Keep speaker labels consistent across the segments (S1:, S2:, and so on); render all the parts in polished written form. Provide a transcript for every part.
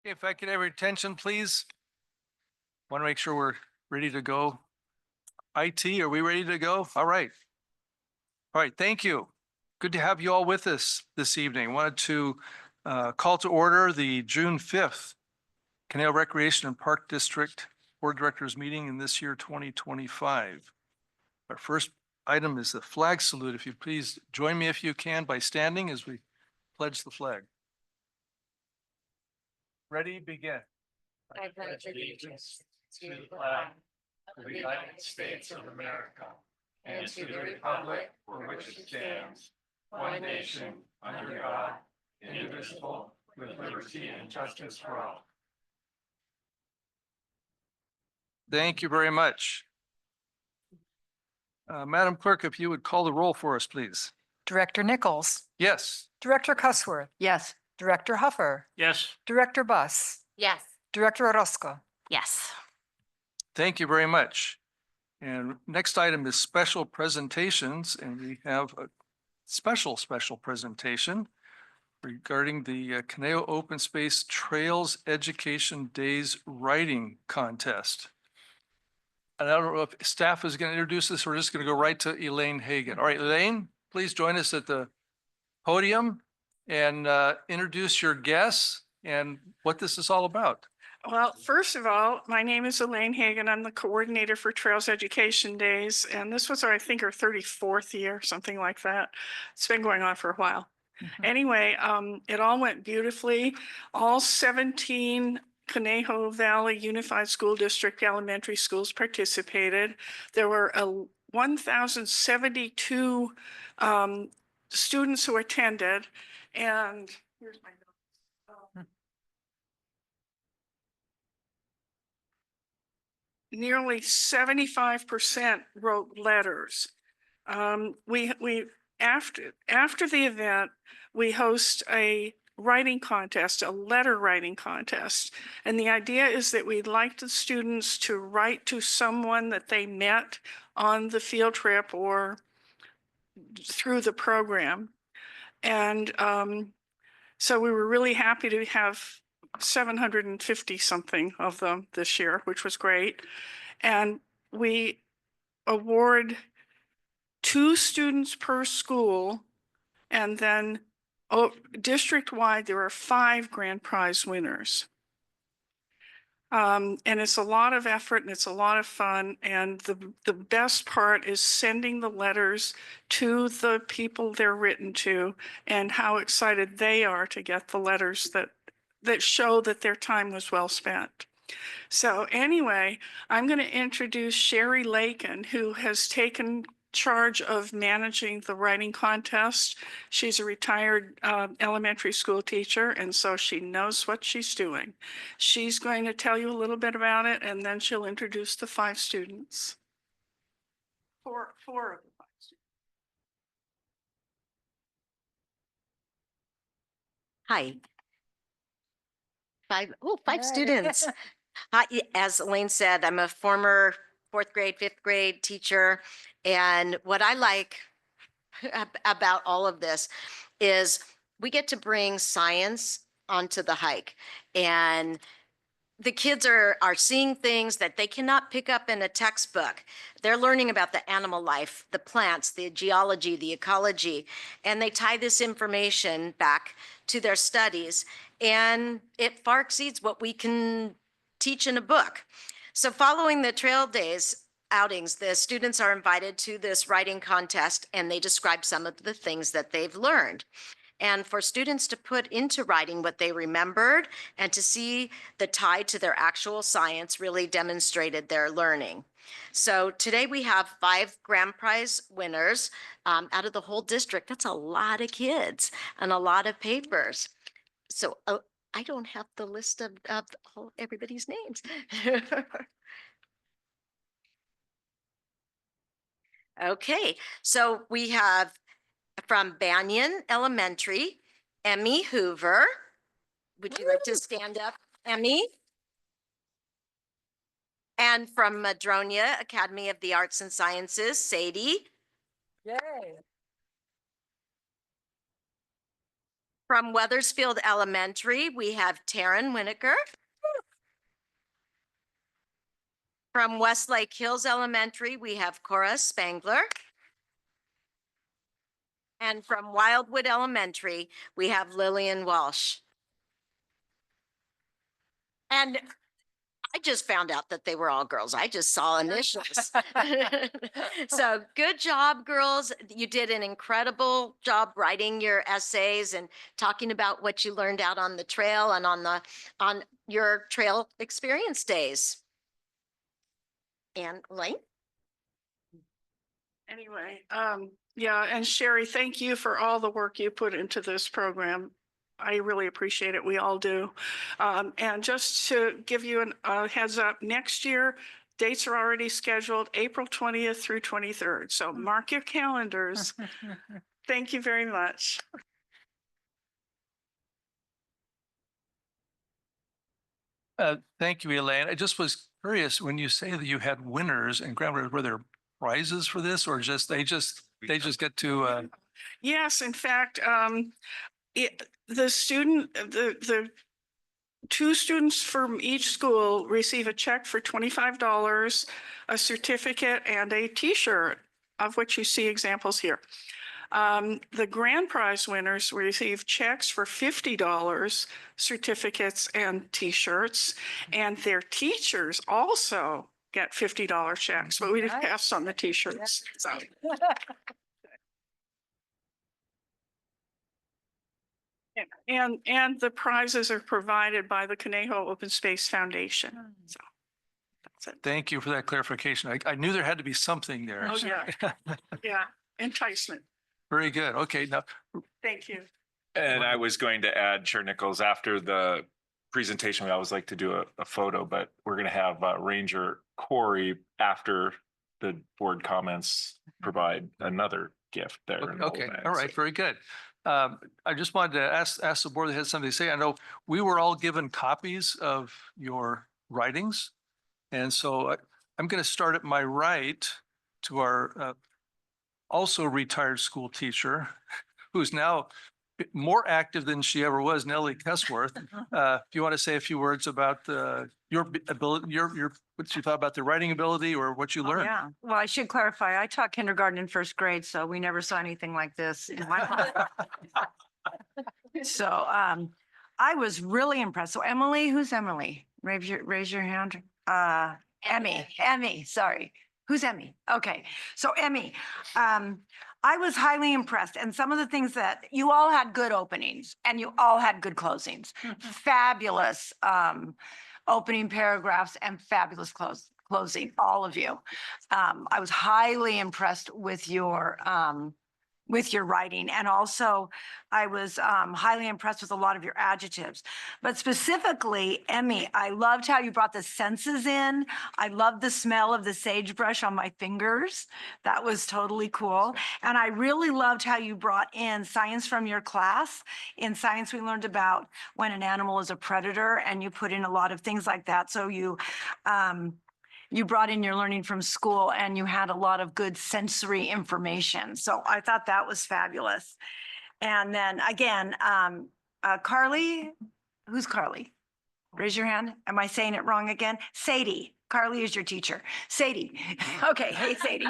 S1: If I could have your attention, please. Want to make sure we're ready to go. IT, are we ready to go? All right. All right, thank you. Good to have you all with us this evening. Wanted to call to order the June 5th Conejo Recreation and Park District Board Directors Meeting in this year 2025. Our first item is the flag salute. If you please join me if you can by standing as we pledge the flag. Ready, begin.
S2: I pledge allegiance to the flag of the United States of America and to the republic for which it stands, one nation, under God, indivisible, with liberty and justice for all.
S1: Thank you very much. Madam Clerk, if you would call the roll for us, please.
S3: Director Nichols,
S1: Yes.
S3: Director Cusworth,
S2: Yes.
S3: Director Huffer,
S1: Yes.
S3: Director Buss,
S2: Yes.
S3: Director Orozco.
S2: Yes.
S1: Thank you very much. And next item is special presentations, and we have a special presentation regarding the Conejo Open Space Trails Education Days Writing Contest. And I don't know if staff is going to introduce this. We're just going to go right to Elaine Hagan. All right, Elaine, please join us at the podium and introduce your guests and what this is all about.
S4: Well, first of all, my name is Elaine Hagan. I'm the coordinator for Trails Education Days, and this was, I think, our 34th year, something like that. It's been going on for a while. Anyway, it all went beautifully. All 17 Conejo Valley Unified School District elementary schools participated. There were 1,072 students who attended, and here's my notes. Nearly 75% wrote letters. After the event, we host a writing contest, a letter writing contest. And the idea is that we'd like the students to write to someone that they met on the field trip or through the program. And so we were really happy to have 750 something of them this year, which was great. And we award 2 students per school, and then district-wide, there are 5 grand prize winners. And it's a lot of effort and it's a lot of fun. And the best part is sending the letters to the people they're written to and how excited they are to get the letters that show that their time was well spent. So anyway, I'm going to introduce Sherry Lakin, who has taken charge of managing the writing contest. She's a retired elementary school teacher, and so she knows what she's doing. She's going to tell you a little bit about it, and then she'll introduce the 5 students. Four of the 5 students.
S2: Hi. 5 students. Hi, as Elaine said, I'm a former 4th grade, 5th grade teacher. And what I like about all of this is we get to bring science onto the hike. And the kids are seeing things that they cannot pick up in a textbook. They're learning about the animal life, the plants, the geology, the ecology, and they tie this information back to their studies, and it far exceeds what we can teach in a book. So following the trail days outings, the students are invited to this writing contest, and they describe some of the things that they've learned. And for students to put into writing what they remembered and to see the tie to their actual science really demonstrated their learning. So today we have 5 grand prize winners out of the whole district. That's a lot of kids and a lot of papers. So I don't have the list of everybody's names. Okay, so we have from Banyan Elementary, Emmy Hoover. Would you like to stand up, Emmy? And from Madronia Academy of the Arts and Sciences, Sadie.
S3: Yay.
S2: From Weathersfield Elementary, we have Taryn Winiker. From Westlake Hills Elementary, we have Cora Spangler. And from Wildwood Elementary, we have Lillian Walsh. And I just found out that they were all girls. I just saw initials. So good job, girls. You did an incredible job writing your essays and talking about what you learned out on the trail and on your trail experience days. And Elaine?
S4: Anyway, yeah, and Sherry, thank you for all the work you put into this program. I really appreciate it. We all do. And just to give you a heads up, next year, dates are already scheduled, April 20th through 23rd. So mark your calendars. Thank you very much.
S1: Thank you, Elaine. I just was curious, when you say that you had winners and were there prizes for this, or they just get to,
S4: Yes, in fact, the two students from each school receive a check for $25, a certificate, and a T-shirt, of which you see examples here. The grand prize winners receive checks for $50, certificates, and T-shirts, and their teachers also get $50 checks, but we didn't
S3: Nice.
S4: pass on the T-shirts. So. And the prizes are provided by the Conejo Open Space Foundation. So that's it.
S1: thank you for that clarification. I knew there had to be something there.
S4: Oh, yeah. Yeah, enticement.
S1: Very good. Okay, now,
S4: Thank you.
S5: And I was going to add, Chair Nichols, after the presentation, we always like to do a photo, but we're going to have Ranger Corey, after the board comments, provide another gift there. and
S1: okay,
S5: that.
S1: all right,
S5: So-
S1: very good. I just wanted to ask the board that had something to say. I know we were all given copies of your writings. And so I'm going to start at my right to our also retired school teacher, who's now more active than she ever was, Nellie Kessworth. If you want to say a few words about your ability, what you thought about the writing ability or what you learned.
S6: Yeah, well, I should clarify, I taught kindergarten and first grade, so we never saw anything like this in my class. So I was really impressed. So Emily, who's Emily? Raise your hand. Emmy, sorry. Who's Emmy? Okay, so Emmy, I was highly impressed, and some of the things that you all had good openings and you all had good closings. Fabulous opening paragraphs and fabulous closing, all of you. I was highly impressed with your writing. And also I was highly impressed with a lot of your adjectives. But specifically, Emmy, I loved how you brought the senses in. I loved the smell of the sagebrush on my fingers. That was totally cool. And I really loved how you brought in science from your class. In science, we learned about when an animal is a predator, and you put in a lot of things like that. So you brought in your learning from school, and you had a lot of good sensory information. So I thought that was fabulous. And then again, Carly, who's Carly? Raise your hand. Am I saying it wrong again? Sadie. Carly is your teacher. Sadie. Okay. Hey, Sadie.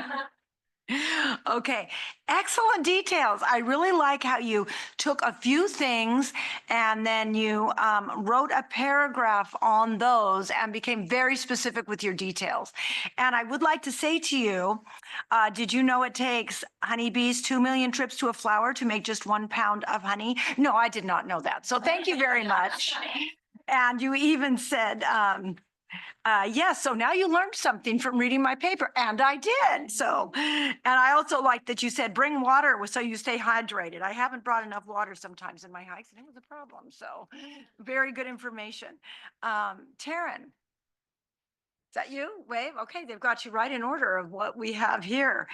S6: Okay, excellent details. I really like how you took a few things and then you wrote a paragraph on those and became very specific with your details. And I would like to say to you, did you know it takes honeybees 2 million trips to a flower to make just 1 pound of honey? No, I did not know that. So thank you very much. And you even said, yes, so now you learned something from reading my paper, and I did. So, and I also like that you said bring water so you stay hydrated. I haven't brought enough water sometimes in my hikes, and it was a problem. So, very good information. Taryn. Is that you? Wave? Okay, they've got you right in order of what we have here.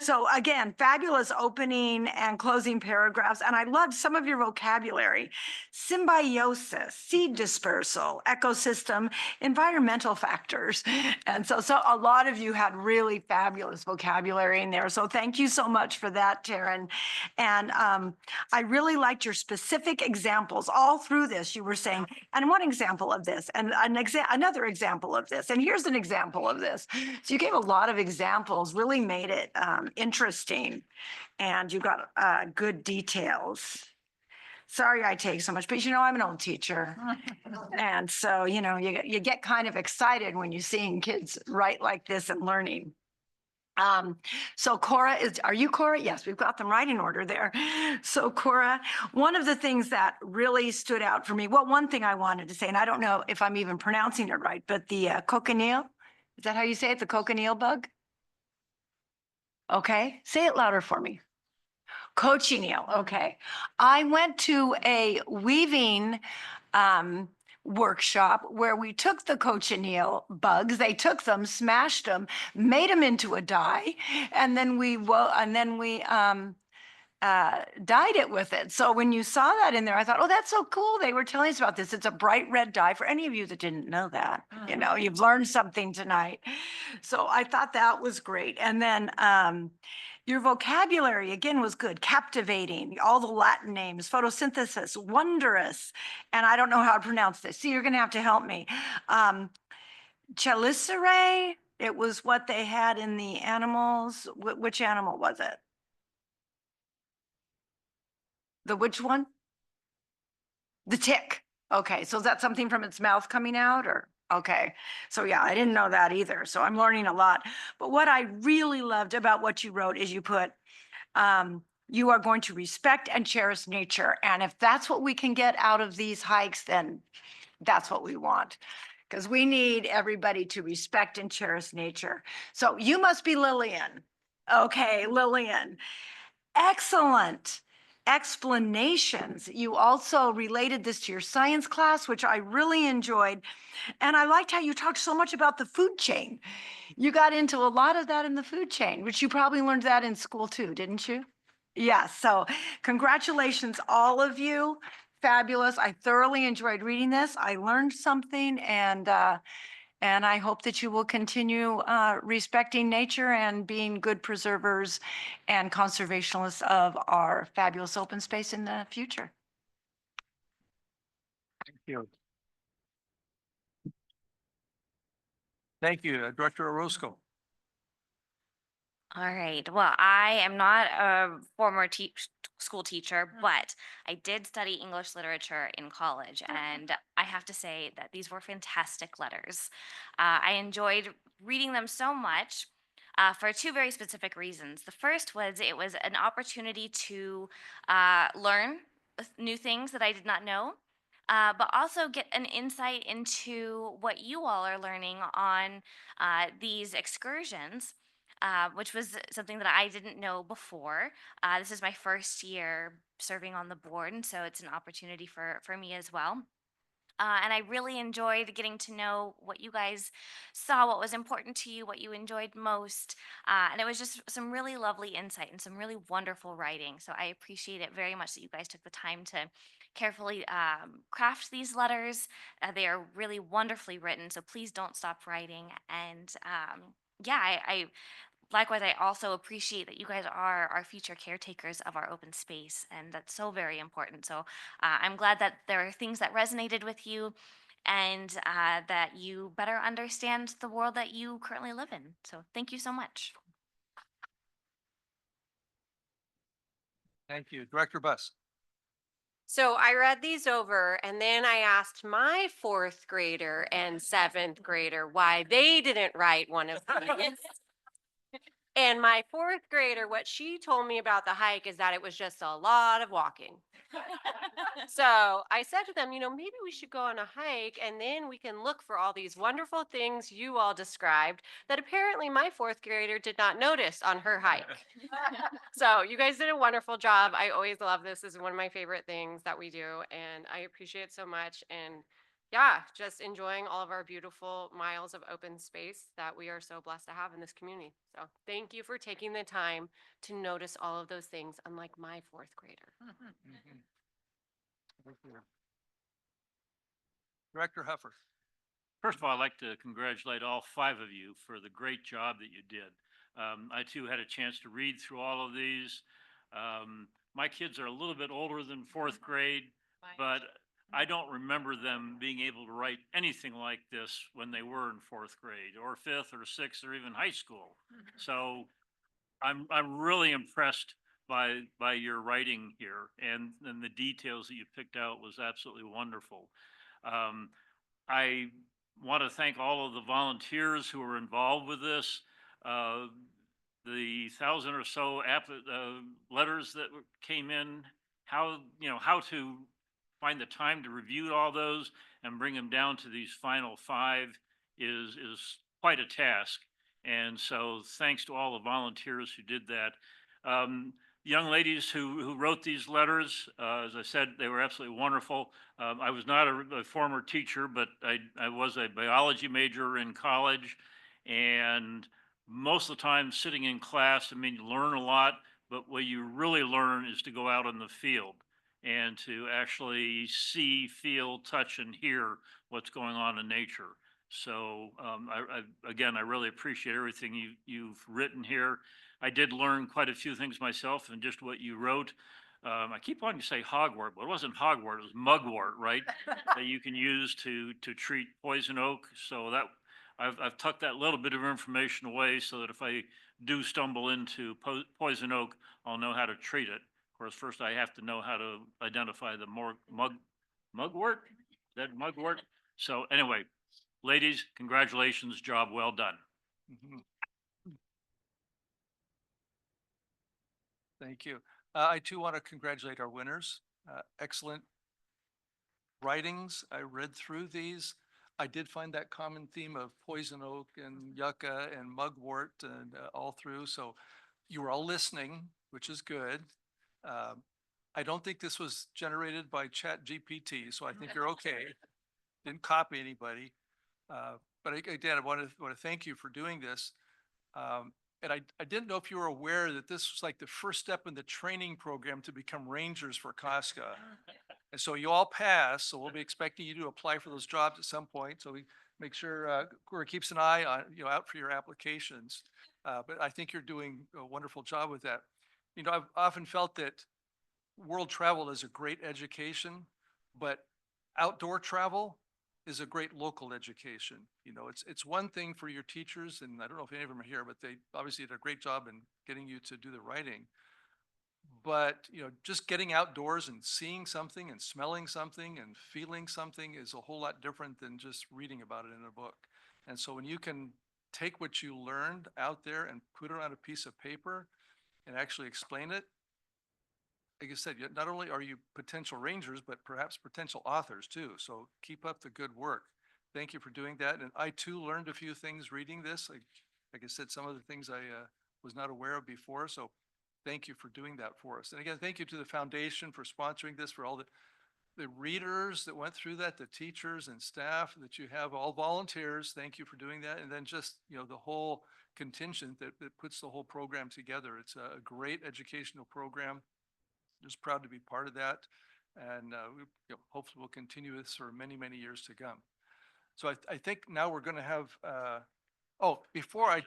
S6: So again, fabulous opening and closing paragraphs. And I loved some of your vocabulary. Symbiosis, seed dispersal, ecosystem, environmental factors. And so a lot of you had really fabulous vocabulary in there. So thank you so much for that, Taryn. And I really liked your specific examples all through this. You were saying, and one example of this, and another example of this, and here's an example of this. So you gave a lot of examples, really made it interesting, and you got good details. Sorry I take so much, but I'm an old teacher. And so, you get kind of excited when you're seeing kids write like this and learning. So Cora are you Cora? Yes, we've got them right in order there. So Cora, one of the things that really stood out for me, well, one thing I wanted to say, and I don't know if I'm even pronouncing it right, but the cochineal, is that how you say it? The cochineal bug? Okay, say it louder for me. Cochineal, okay. I went to a weaving workshop where we took the cochineal bugs, they took them, smashed them, made them into a dye, and then we dyed it with it. So when you saw that in there, I thought, oh, that's so cool. They were telling us about this. It's a bright red dye. For any of you that didn't know that, you've learned something tonight. So I thought that was great. And then your vocabulary again was good, captivating, all the Latin names, photosynthesis, wondrous, and I don't know how to pronounce this. So you're going to have to help me. Chelicerae, it was what they had in the animals. Which animal was it? The which one? The tick. Okay, so is that something from its mouth coming out or? Okay, so yeah, I didn't know that either. So I'm learning a lot. But what I really loved about what you wrote is you put, you are going to respect and cherish nature. And if that's what we can get out of these hikes, then that's what we want. Because we need everybody to respect and cherish nature. So you must be Lillian. Okay, Lillian. Excellent explanations. You also related this to your science class, which I really enjoyed. And I liked how you talked so much about the food chain. You got into a lot of that in the food chain, which you probably learned that in school too, didn't you? Yeah, so congratulations, all of you. Fabulous. I thoroughly enjoyed reading this. I learned something, and I hope that you will continue respecting nature and being good preservers and conservationists of our fabulous open space in the future.
S1: Thank you. Thank you, Director Orozco.
S7: All right. Well, I am not a former school teacher, but I did study English literature in college. And I have to say that these were fantastic letters. I enjoyed reading them so much for two very specific reasons. The first was it was an opportunity to learn new things that I did not know. But also get an insight into what you all are learning on these excursions, which was something that I didn't know before. This is my first year serving on the board, and so it's an opportunity for me as well. And I really enjoyed getting to know what you guys saw, what was important to you, what you enjoyed most. And it was just some really lovely insight and some really wonderful writing. So I appreciate it very much that you guys took the time to carefully craft these letters. They are really wonderfully written. So please don't stop writing. And yeah, I likewise, I also appreciate that you guys are our future caretakers of our open space, and that's so very important. So I'm glad that there are things that resonated with you and that you better understand the world that you currently live in. So thank you so much.
S1: Thank you, Director Buss.
S8: So I read these over and then I asked my fourth grader and seventh grader why they didn't write one of these. And my fourth grader, what she told me about the hike is that it was just a lot of walking. So I said to them, maybe we should go on a hike and then we can look for all these wonderful things you all described that apparently my fourth grader did not notice on her hike. So you guys did a wonderful job. I always love this. This is one of my favorite things that we do, and I appreciate it so much. And yeah, just enjoying all of our beautiful miles of open space that we are so blessed to have in this community. So thank you for taking the time to notice all of those things, unlike my fourth grader.
S1: Mhm. Thank you. Director Huffer.
S9: First of all, I'd like to congratulate all 5 of you for the great job that you did. I too had a chance to read through all of these. My kids are a little bit older than 4th grade, but I don't remember them being able to write anything like this when they were in 4th grade or 5th or 6th or even high school. So I'm really impressed by your writing here, and the details that you picked out was absolutely wonderful. I want to thank all of the volunteers who were involved with this. Uh, the 1,000 or so letters that came in, how to find the time to review all those and bring them down to these final 5 is quite a task. And so thanks to all the volunteers who did that. Young ladies who wrote these letters, as I said, they were absolutely wonderful. I was not a former teacher, but I was a biology major in college. And most of the time sitting in class, I mean, you learn a lot, but what you really learn is to go out in the field and to actually see, feel, touch, and hear what's going on in nature. So again, I really appreciate everything you've written here. I did learn quite a few things myself in just what you wrote. I keep wanting to say hogwort, but it wasn't hogwort, it was mugwort, right? That you can use to treat poison oak. So that I've tucked that little bit of information away so that if I do stumble into poison oak, I'll know how to treat it. Of course, first I have to know how to identify the mugwort. Is that mugwort? So anyway, ladies, congratulations, job well done.
S1: Mhm. Thank you. I too want to congratulate our winners. Excellent writings. I read through these. I did find that common theme of poison oak and yucca and mugwort and all through. So you were all listening, which is good. Um, I don't think this was generated by Chat GPT, so I think you're okay. Didn't copy anybody. But again, I want to thank you for doing this. Um, and I didn't know if you were aware that this was like the first step in the training program to become rangers for Casca. And so you all passed, so we'll be expecting you to apply for those jobs at some point. So we make sure Cora keeps an eye on, out for your applications. But I think you're doing a wonderful job with that. I've often felt that world travel is a great education, but outdoor travel is a great local education. It's one thing for your teachers, and I don't know if any of them are here, but they obviously did a great job in getting you to do the writing. But, just getting outdoors and seeing something and smelling something and feeling something is a whole lot different than just reading about it in a book. And so when you can take what you learned out there and put it on a piece of paper and actually explain it, like I said, not only are you potential rangers, but perhaps potential authors too. So keep up the good work. Thank you for doing that. And I too learned a few things reading this. Like I said, some of the things I was not aware of before. So thank you for doing that for us. And again, thank you to the foundation for sponsoring this, for all the readers that went through that, the teachers and staff that you have, all volunteers. Thank you for doing that. And then just, the whole contingent that puts the whole program together. It's a great educational program. Just proud to be part of that. And hopefully we'll continue this for many, many years to come. So I think now we're going to have, before I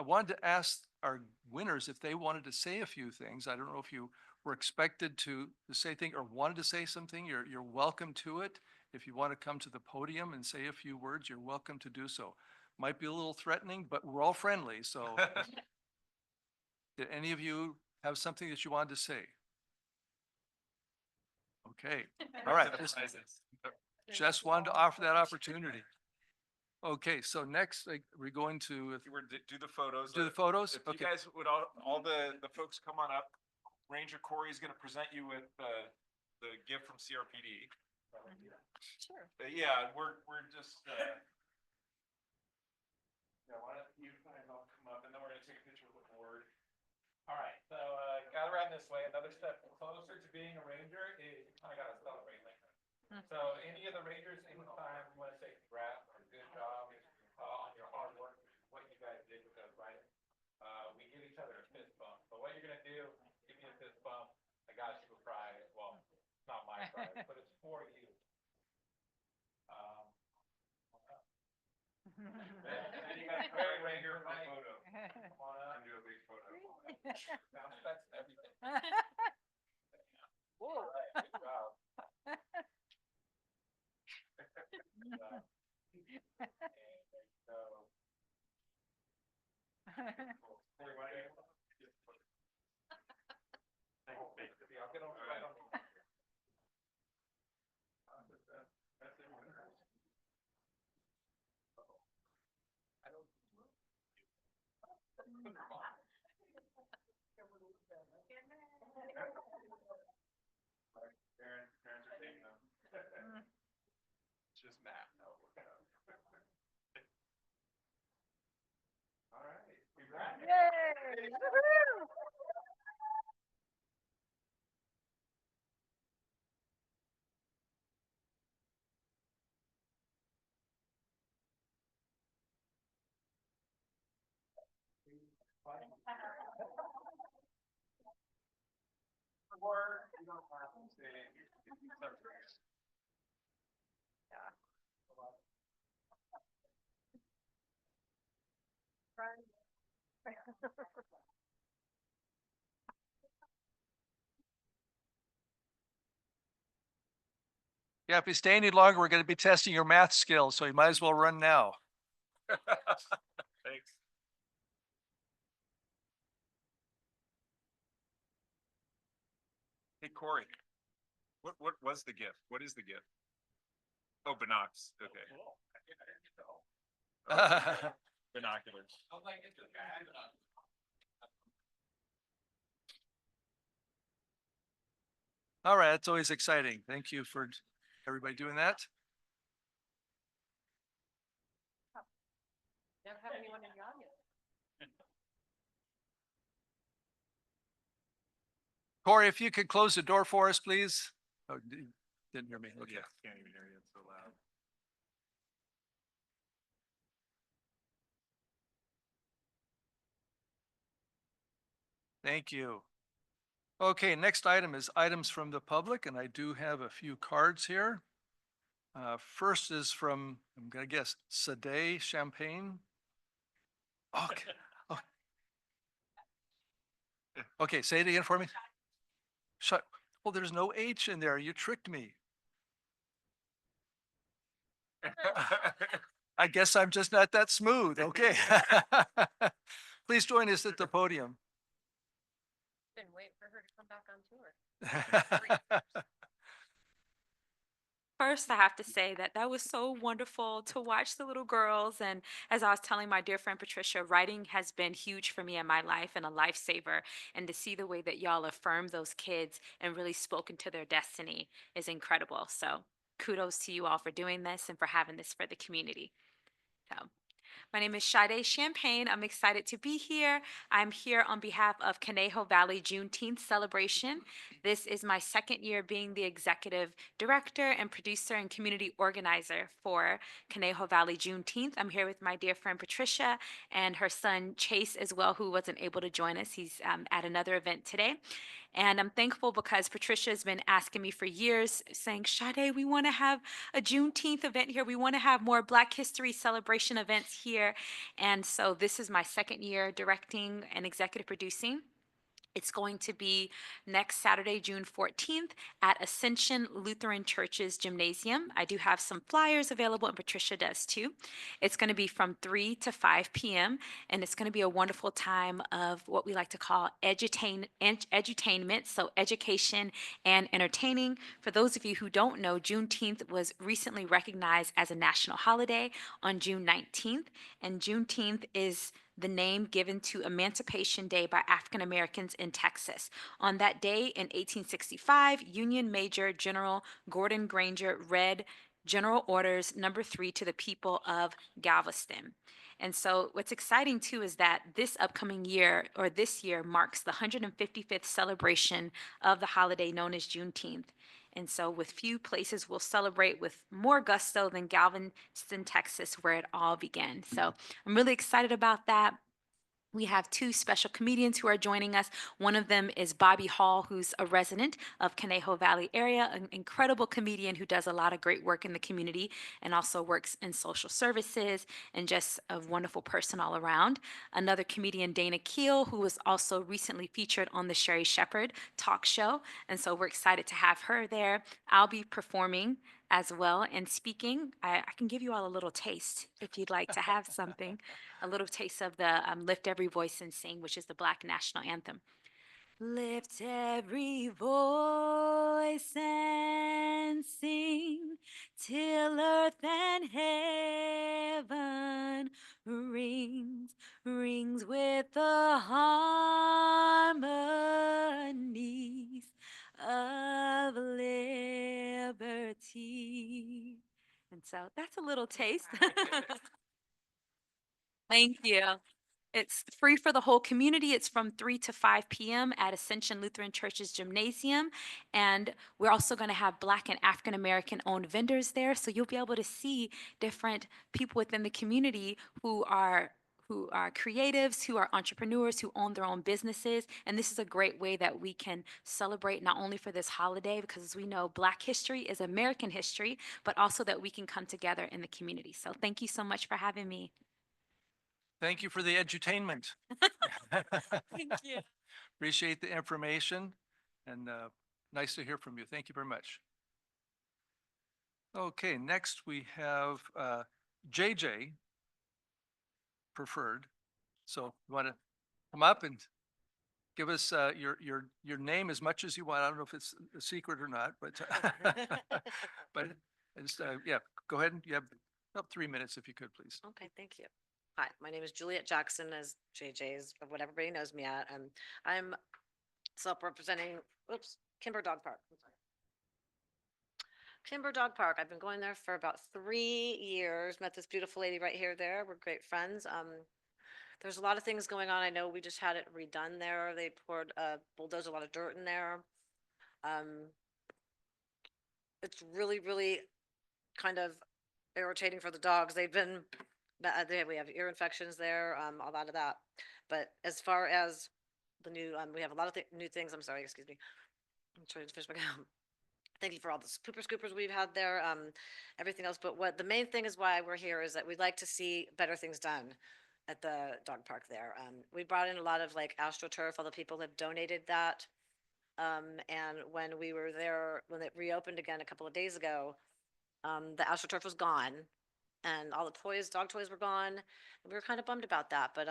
S1: wanted to ask our winners if they wanted to say a few things. I don't know if you were expected to say things or wanted to say something. You're welcome to it. If you want to come to the podium and say a few words, you're welcome to do so. Might be a little threatening, but we're all friendly. So did any of you have something that you wanted to say? Okay, all right. Just wanted to offer that opportunity. Okay, so next, we're going to
S5: We're do the photos.
S1: do the photos?
S5: If you
S1: Okay,
S5: guys would all the folks come on up. Ranger Corey is going to present you with the gift from CRPD.
S3: Sure.
S5: Yeah, we're just. Yeah, why don't you guys all come up and then we're going to take a picture with the board. All right, so gather around this way. Another step closer to being a ranger is you kind of got to celebrate like that. So any of the rangers in
S10: you want to say congrats or good job on your hard work, what you guys did with us, right? We give each other a fist bump. So what you're gonna do, give me a fist bump. I got you a prize. Well, it's not my prize, but it's for you. And you guys right here for a photo. Come on up and do a big photo. That's everything. Whoa. Good job. Good job. And there you go. Cool. Corey, why don't you- I'll get on right on. That's it. I don't. Parents are taking them. It's just math. That'll work out. All right. Congrats. Or you don't have to say.
S1: Yeah, if you stay any longer, we're going to be testing your math skills, so you might as well run now.
S5: Thanks. Hey, Corey, what was the gift? What is the gift? Oh, binocs. Okay. Binoculars.
S1: All right, that's always exciting. Thank you for everybody doing that.
S3: Never have anyone in the audience.
S1: Corey, if you could close the door for us, please. Oh, didn't hear me. Okay.
S5: Yeah, can't even hear you. It's so loud.
S1: Thank you. Okay, next item is items from the public, and I do have a few cards here. First is from, I'm gonna guess, Sade Champagne. Okay. Oh. Okay, say it again for me. Shut. Well, there's no H in there. You tricked me. I guess I'm just not that smooth. Okay. Please join us at the podium.
S3: Been waiting for her to come back on tour.
S11: First, I have to say that that was so wonderful to watch the little girls. And as I was telling my dear friend Patricia, writing has been huge for me in my life and a lifesaver. And to see the way that y'all affirmed those kids and really spoken to their destiny is incredible. So kudos to you all for doing this and for having this for the community. So. My name is Sade Champagne. I'm excited to be here. I'm here on behalf of Conejo Valley Juneteenth celebration. This is my second year being the executive director and producer and community organizer for Conejo Valley Juneteenth. I'm here with my dear friend Patricia and her son Chase as well, who wasn't able to join us. He's at another event today. And I'm thankful because Patricia has been asking me for years, saying, Sade, we want to have a Juneteenth event here. We want to have more Black History celebration events here. And so this is my second year directing and executive producing. It's going to be next Saturday, June 14th at Ascension Lutheran Church's Gymnasium. I do have some flyers available, and Patricia does too. It's going to be from 3 to 5 p.m., and it's going to be a wonderful time of what we like to call edutainment, so education and entertaining. For those of you who don't know, Juneteenth was recently recognized as a national holiday on June 19th, and Juneteenth is the name given to Emancipation Day by African Americans in Texas. On that day in 1865, Union Major General Gordon Granger read General Orders Number 3 to the people of Galveston. And so what's exciting too is that this upcoming year, or this year, marks the 155th celebration of the holiday known as Juneteenth. And so with few places, we'll celebrate with more gusto than Galveston, Texas, where it all began. So I'm really excited about that. We have two special comedians who are joining us. One of them is Bobby Hall, who's a resident of Conejo Valley area, an incredible comedian who does a lot of great work in the community and also works in social services and just a wonderful person all around. Another comedian, Dana Keel, who was also recently featured on the Sherry Shepherd talk show. And so we're excited to have her there. I'll be performing as well and speaking. I can give you all a little taste if you'd like to have something, a little taste of the Lift Every Voice and Sing, which is the Black National Anthem. Lift every voice and sing till earth and heaven rings with the harmonies of liberty. And so that's a little taste. Thank you. It's free for the whole community. It's from 3 to 5 p.m. at Ascension Lutheran Church's gymnasium. And we're also going to have Black and African American owned vendors there. So you'll be able to see different people within the community who are creatives, who are entrepreneurs, who own their own businesses. And this is a great way that we can celebrate not only for this holiday, because as we know, Black history is American history, but also that we can come together in the community. So thank you so much for having me.
S1: Thank you for the edutainment.
S11: Thank you.
S1: Appreciate the information and nice to hear from you. Thank you very much. Okay, next we have JJ Preferred. So you want to come up and give us your name as much as you want. I don't know if it's a secret or not, but but just, yeah, go ahead. You have about 3 minutes if you could, please.
S2: Okay, thank you. Hi, my name is Juliet Jackson, as JJ's, of what everybody knows me at. I'm self-representing, Kimber Dog Park. I'm sorry. Kimber Dog Park. I've been going there for about 3 years. Met this beautiful lady right here, there. We're great friends. There's a lot of things going on. I know we just had it redone there. They poured, bulldozed a lot of dirt in there. It's really, really kind of irritating for the dogs. They've been, we have ear infections there, a lot of that. But as far as the new, we have a lot of new things. I'm sorry, excuse me. I'm trying to finish my Thank you for all the pooper scoopers we've had there, everything else. But what the main thing is why we're here is that we'd like to see better things done at the dog park there. We brought in a lot of like AstroTurf. All the people have donated that. And when we were there, when it reopened again a couple of days ago, the AstroTurf was gone. And all the toys, dog toys were gone. And we were kind of bummed about that. But,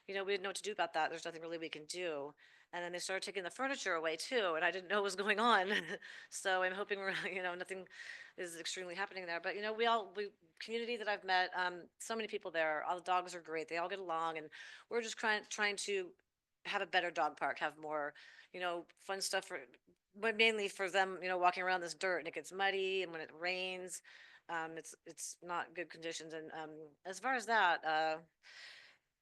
S2: we didn't know what to do about that. There's nothing really we can do. And then they started taking the furniture away too. And I didn't know what was going on. So I'm hoping nothing is extremely happening there. But, community that I've met, so many people there, all the dogs are great. They all get along. And we're just trying to have a better dog park, have more, fun stuff but mainly for them, walking around this dirt and it gets muddy and when it rains. It's not good conditions. And as far as that,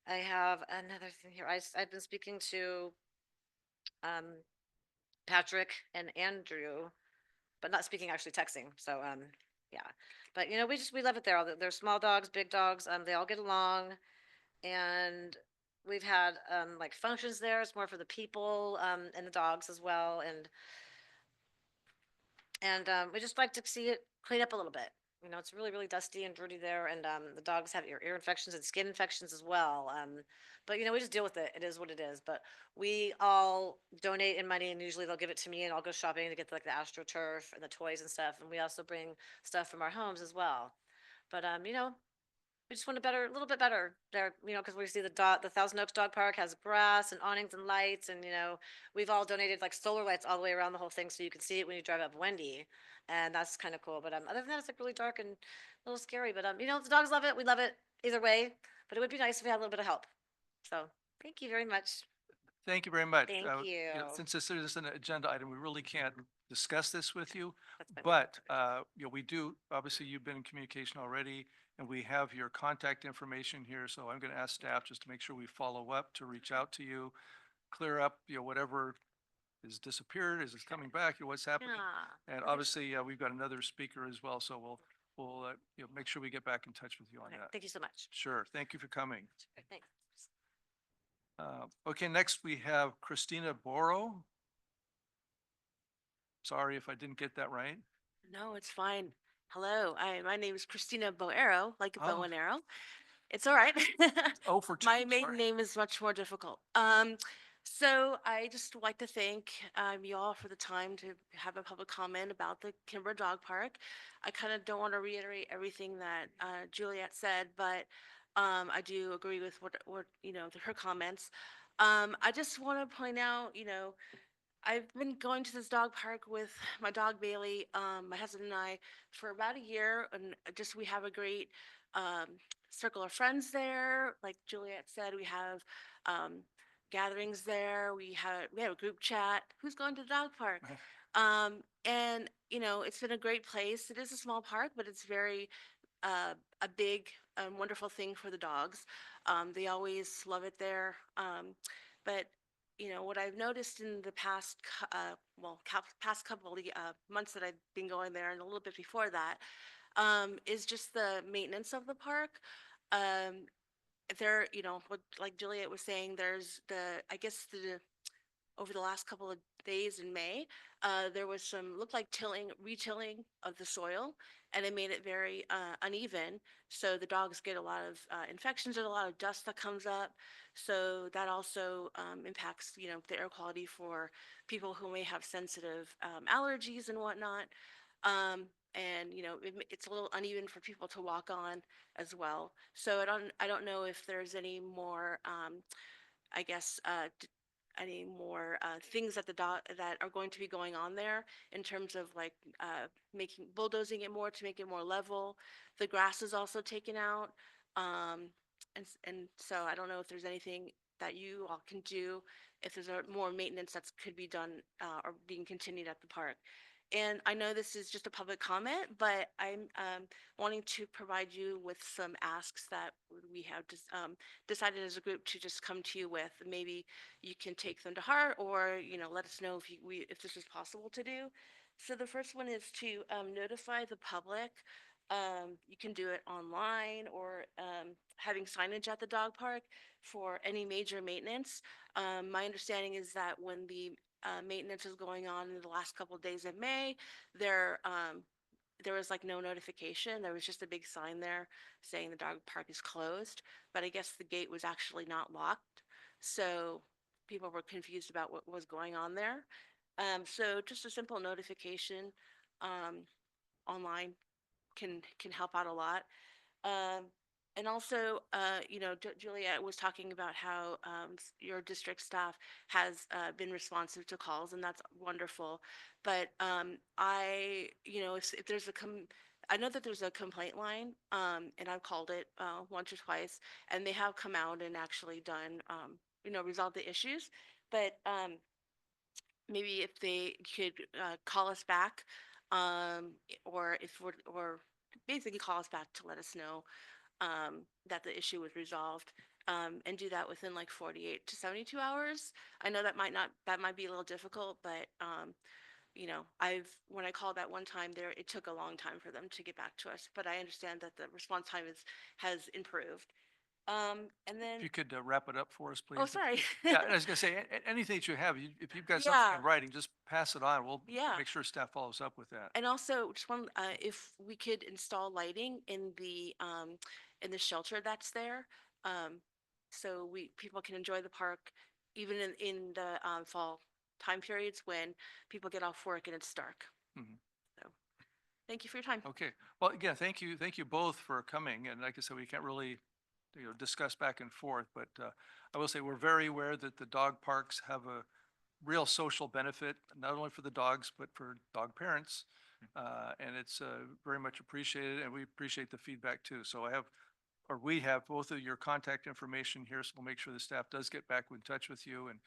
S2: I have another thing here. I've been speaking to Patrick and Andrew, but not speaking, actually texting. So yeah, but we love it there. They're small dogs, big dogs. They all get along, and we've had like functions there. It's more for the people and the dogs as well, and we just like to see it clean up a little bit. It's really, really dusty and dirty there, and the dogs have ear infections and skin infections as well. But we just deal with it. It is what it is. But we all donate in money, and usually they'll give it to me, and I'll go shopping to get like the AstroTurf and the toys and stuff. And we also bring stuff from our homes as well. But we just want a little bit better there, because we see the Thousand Oaks Dog Park has grass and awnings and lights, and we've all donated like solar lights all the way around the whole thing, so you can see it when you drive up Wendy, and that's kind of cool. But other than that, it's like really dark and a little scary. But the dogs love it. We love it either way. But it would be nice if we had a little bit of help. So thank you very much.
S1: Thank you very much.
S2: Thank you.
S1: Since this is an agenda item, we really can't discuss this with you.
S2: That's fine.
S1: But, we do, obviously, you've been in communication already, and we have your contact information here. So I'm going to ask staff just to make sure we follow up to reach out to you, clear up, whatever is disappeared, is it coming back, what's happening? And obviously, we've got another speaker as well, so we'll, make sure we get back in touch with you on
S2: Okay,
S1: that.
S2: thank you so much.
S1: Sure, thank you for coming.
S2: Thanks.
S1: Okay, next we have Christina Boro. Sorry if I didn't get that right.
S12: No, it's fine. Hello, my name is Christina Boero, like a bow
S1: Oh.
S12: and arrow. It's all right.
S1: Oh, for two,
S12: My maiden
S1: sorry.
S12: name is much more difficult. So I just would like to thank you all for the time to have a public comment about the Kimber Dog Park. I kind of don't want to reiterate everything that Juliet said, but I do agree with what her comments. I just want to point out, I've been going to this dog park with my dog Bailey, my husband and I, for about a year, and just we have a great circle of friends there. Like Juliet said, we have um, gatherings there. We have a group chat. Who's going to the dog park? And it's been a great place. It is a small park, but it's very a big, wonderful thing for the dogs. They always love it there. But what I've noticed in the past, past couple of months that I've been going there, and a little bit before that, is just the maintenance of the park. Um, what like Juliet was saying, there's I guess over the last couple of days in May, there was looked like retilling of the soil, and it made it very uneven. So the dogs get a lot of infections and a lot of dust that comes up. So that also impacts, the air quality for people who may have sensitive allergies and whatnot. And it's a little uneven for people to walk on as well. So I don't know if there's any more I guess any more things that that are going to be going on there in terms of like making bulldozing it more to make it more level. The grass is also taken out, and so I don't know if there's anything that you all can do, if there's more maintenance that could be done or being continued at the park. And I know this is just a public comment, but I'm wanting to provide you with some asks that we have just decided as a group to just come to you with. Maybe you can take them to heart, or let us know if this is possible to do. So the first one is to notify the public. You can do it online, or having signage at the dog park for any major maintenance. My understanding is that when the maintenance was going on in the last couple of days of May, there was like no notification. There was just a big sign there saying the dog park is closed, but I guess the gate was actually not locked. So people were confused about what was going on there. So just a simple notification online can help out a lot. Um, and also, Juliet was talking about how your district staff has been responsive to calls, and that's wonderful. But if there's I know that there's a complaint line, and I've called it once or twice, and they have come out and actually done, resolve the issues. But maybe if they could call us back, or or basically call us back to let us know that the issue was resolved, and do that within like 48 to 72 hours. I know that might be a little difficult, but when I called that one time there, it took a long time for them to get back to us, but I understand that the response time has improved. And then,
S1: If you could wrap it up for us, please.
S12: oh, sorry.
S1: Yeah, I was gonna say, anything that you have, if you've got something
S12: Yeah.
S1: in writing, just pass it on. We'll
S12: Yeah.
S1: make sure staff follows up with that.
S12: And also, just one, if we could install lighting in the shelter that's there, so people can enjoy the park even in the fall time periods when people get off work and it's dark.
S1: Mhm.
S12: So, thank you for your time.
S1: Okay. Well, again, thank you both for coming. And like I said, we can't really, discuss back and forth, but I will say we're very aware that the dog parks have a real social benefit, not only for the dogs, but for dog parents. And it's very much appreciated, and we appreciate the feedback too. So we have both of your contact information here, so we'll make sure the staff does get back in touch with you. And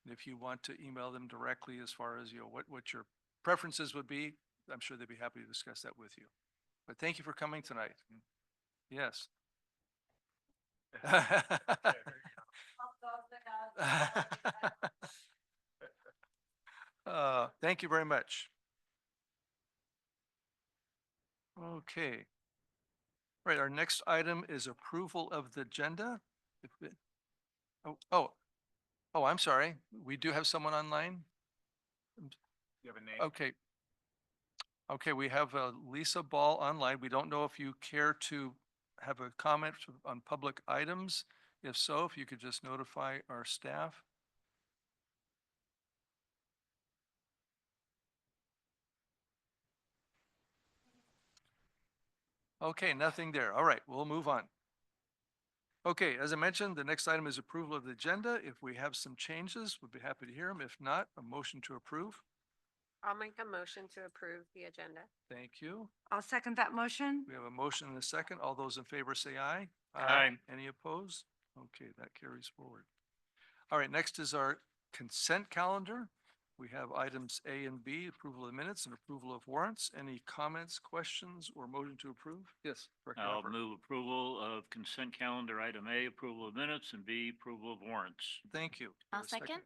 S1: if you want to email them directly as far as, what your preferences would be, I'm sure they'd be happy to discuss that with you. But thank you for coming tonight. Yes. Thank you very much. Okay. Right, our next item is approval of the agenda. Oh, I'm sorry. We do have someone online?
S5: You have a name?
S1: Okay. Okay, we have Lisa Ball online. We don't know if you care to have a comment on public items. If so, if you could just notify our staff. Okay, nothing there. All right, we'll move on. Okay, as I mentioned, the next item is approval of the agenda. If we have some changes, we'd be happy to hear them. If not, a motion to approve.
S8: I'll make a motion to approve the agenda.
S1: Thank you.
S6: I'll second that motion.
S1: We have a motion and a second. All those in favor say aye.
S9: Aye.
S1: Any opposed? Okay, that carries forward. All right, next is our consent calendar. We have items A and B, approval of minutes and approval of warrants. Any comments, questions, or motion to approve? Yes, Director
S9: I'll
S1: Hopper.
S9: move approval of consent calendar item A, approval of minutes, and B, approval of warrants.
S1: Thank you.
S7: I'll
S1: Have a
S7: second.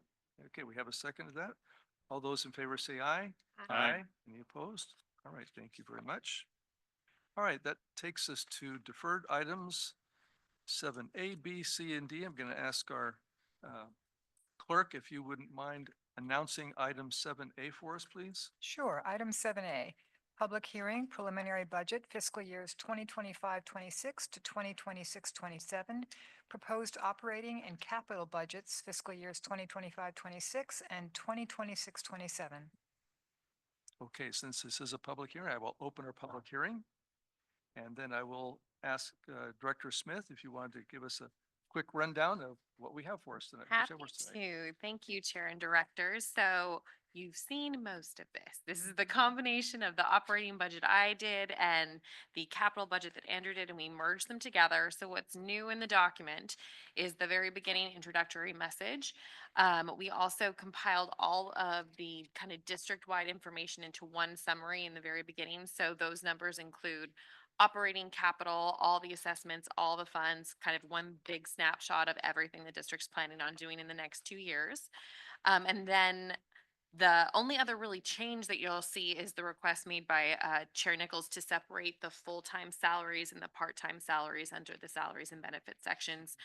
S1: Okay, we have a second to that. All those in favor say aye.
S9: Aye.
S1: Any opposed? All right, thank you very much. All right, that takes us to deferred items 7A, B, C, and D. I'm going to ask our clerk if you wouldn't mind announcing item 7A for us, please.
S13: Sure. Item 7A, public hearing, preliminary budget fiscal years 2025-26 to 2026-27, proposed operating and capital budgets fiscal years 2025-26 and 2026-27.
S1: Okay, since this is a public hearing, I will open our public hearing. And then I will ask Director Smith if you wanted to give us a quick rundown of what we have for us tonight.
S3: Happy
S1: present for us tonight.
S3: to. Thank you, Chair and Directors. So you've seen most of this. This is the combination of the operating budget I did and the capital budget that Andrew did, and we merged them together. So what's new in the document is the very beginning introductory message. We also compiled all of the kind of district-wide information into one summary in the very beginning. So those numbers include operating capital, all the assessments, all the funds, kind of one big snapshot of everything the district's planning on doing in the next 2 years. And then the only other really change that you'll see is the request made by Chair Nichols to separate the full-time salaries and the part-time salaries under the salaries and benefits sections.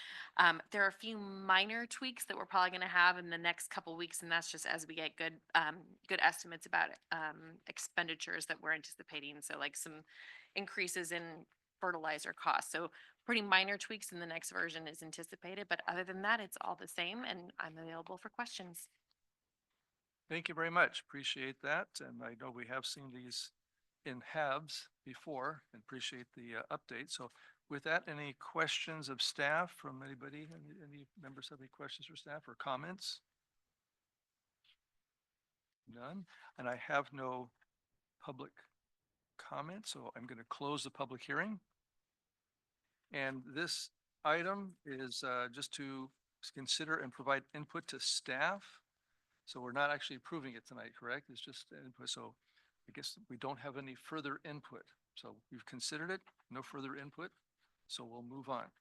S3: There are a few minor tweaks that we're probably going to have in the next couple weeks, and that's just as we get good estimates about expenditures that we're anticipating. So like some increases in fertilizer costs. So pretty minor tweaks in the next version is anticipated, but other than that, it's all the same, and I'm available for questions.
S1: Thank you very much. Appreciate that. And I know we have seen these in halves before and appreciate the update. So with that, any questions of staff from anybody? Any members have any questions for staff or comments? None. And I have no public comment, so I'm going to close the public hearing. And this item is just to consider and provide input to staff. So we're not actually approving it tonight, correct? It's just input. So I guess we don't have any further input. So we've considered it, no further input. So we'll move on.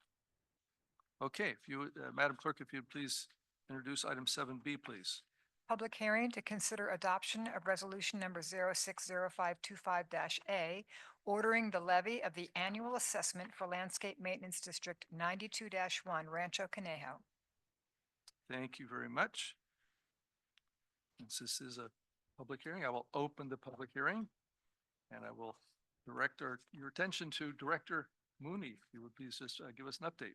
S1: Okay, if you, Madam Clerk, if you'd please introduce item 7B, please.
S13: Public hearing to consider adoption of resolution number 060525-A, ordering the levy of the annual assessment for Landscape Maintenance District 92-1 Rancho Conejo.
S1: Thank you very much. Since this is a public hearing, I will open the public hearing and I will direct your attention to Director Mooney. If you would please just give us an update.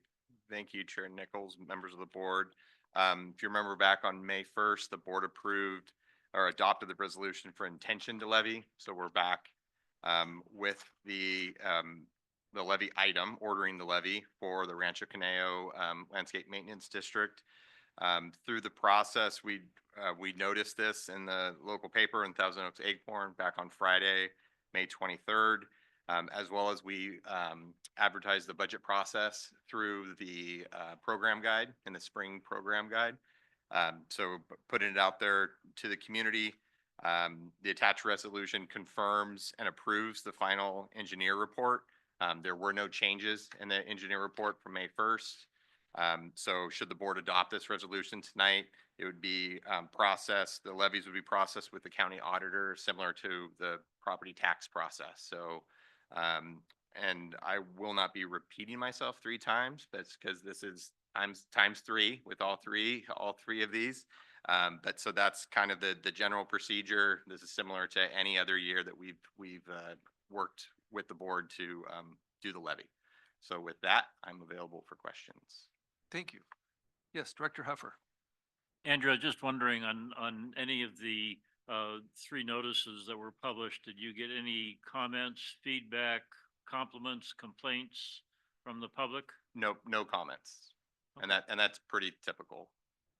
S14: Thank you, Chair Nichols, members of the board. If you remember back on May 1st, the board approved or adopted the resolution for intention to levy. So we're back with the levy item, ordering the levy for the Rancho Conejo Landscape Maintenance District. Through the process, we noticed this in the local paper in Thousand Oaks Acorn back on Friday, May 23rd, as well as we advertised the budget process through the program guide and the spring program guide. So putting it out there to the community, the attached resolution confirms and approves the final engineer report. There were no changes in the engineer report from May 1st. So should the board adopt this resolution tonight, it would be processed, the levies would be processed with the county auditor, similar to the property tax process. So, and I will not be repeating myself 3 times, but it's because this is times 3 with all three of these. But so that's kind of the general procedure. This is similar to any other year that we've worked with the board to do the levy. So with that, I'm available for questions.
S1: Thank you. Yes, Director Huffer.
S9: Andrew, just wondering on any of the 3 notices that were published, did you get any comments, feedback, compliments, complaints from the public?
S14: No
S9: Okay.
S14: comments. And that's pretty typical.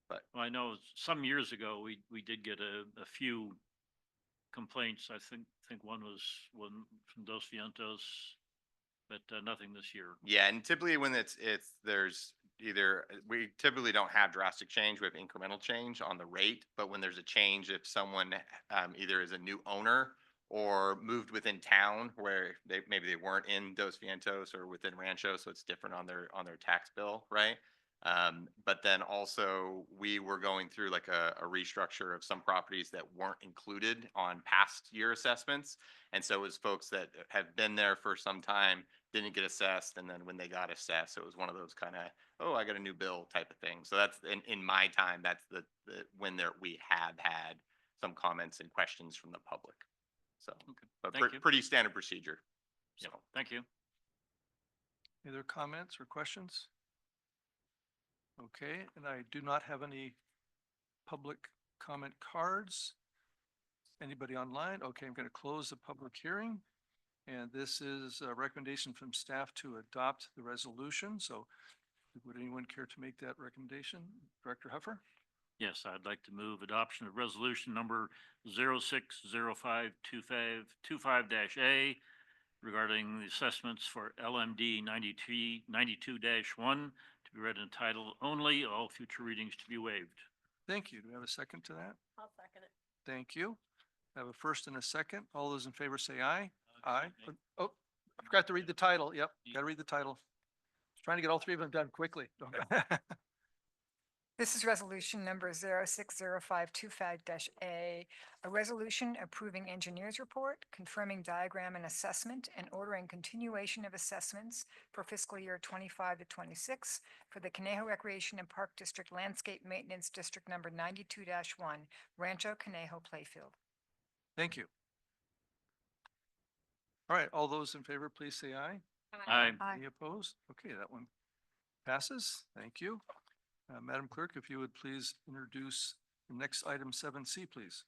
S14: But
S9: Well, I know some years ago, we did get a few complaints. I think one was from Dos Vientos, but nothing this year.
S14: yeah, and typically when there's either, we typically don't have drastic change, we have incremental change on the rate, but when there's a change, if someone either is a new owner or moved within town where maybe they weren't in Dos Vientos or within Rancho, so it's different on their tax bill, right? But then also we were going through like a restructure of some properties that weren't included on past year assessments. And so it was folks that have been there for some time, didn't get assessed. And then when they got assessed, it was one of those kind of, oh, I got a new bill type of thing. So that's in my time, that's the when we have had some comments and questions from the public. So, but
S9: Thank you.
S14: pretty standard procedure.
S9: So, thank you.
S1: Any other comments or questions? Okay, and I do not have any public comment cards. Anybody online? Okay, I'm going to close the public hearing. And this is a recommendation from staff to adopt the resolution. So would anyone care to make that recommendation? Director Huffer?
S9: Yes, I'd like to move adoption of resolution number 060525-A regarding the assessments for LMD 92-1 to be read in title only, all future readings to be waived.
S1: Thank you. Do we have a second to that?
S8: I'll second it.
S1: Thank you. I have a first and a second. All those in favor say aye. Aye. Oh, I forgot to read the title. Yep, got to read the title. Trying to get all 3 of them done quickly.
S13: This is resolution number 060525-A, a resolution approving engineer's report, confirming diagram and assessment, and ordering continuation of assessments for fiscal year 25 to 26 for the Conejo Recreation and Park District Landscape Maintenance District number 92-1, Rancho Conejo Playfield.
S1: Thank you. All right, all those in favor, please say aye.
S9: Aye.
S1: Any opposed? Okay, that one passes. Thank you. Madam Clerk, if you would please introduce the next item 7C, please.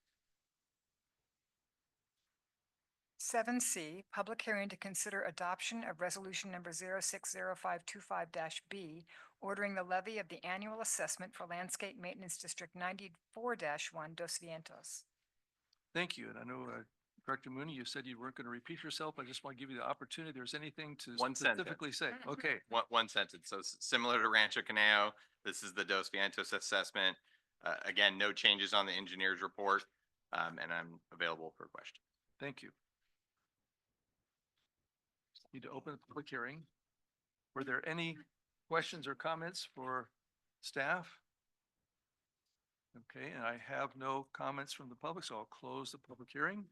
S13: 7C, public hearing to consider adoption of resolution number 060525-B, ordering the levy of the annual assessment for Landscape Maintenance District 94-1, Dos Vientos.
S1: Thank you. And I know Director Mooney, you said you weren't going to repeat yourself. I just want to give you the opportunity. If there's anything to
S14: One sentence.
S1: specifically say. Okay.
S14: One sentence. So similar to Rancho Conejo, this is the Dos Vientos assessment. Again, no changes on the engineer's report, and I'm available for questions.
S1: Thank you. Need to open the public hearing. Were there any questions or comments for staff? Okay, and I have no comments from the public, so I'll close the public hearing.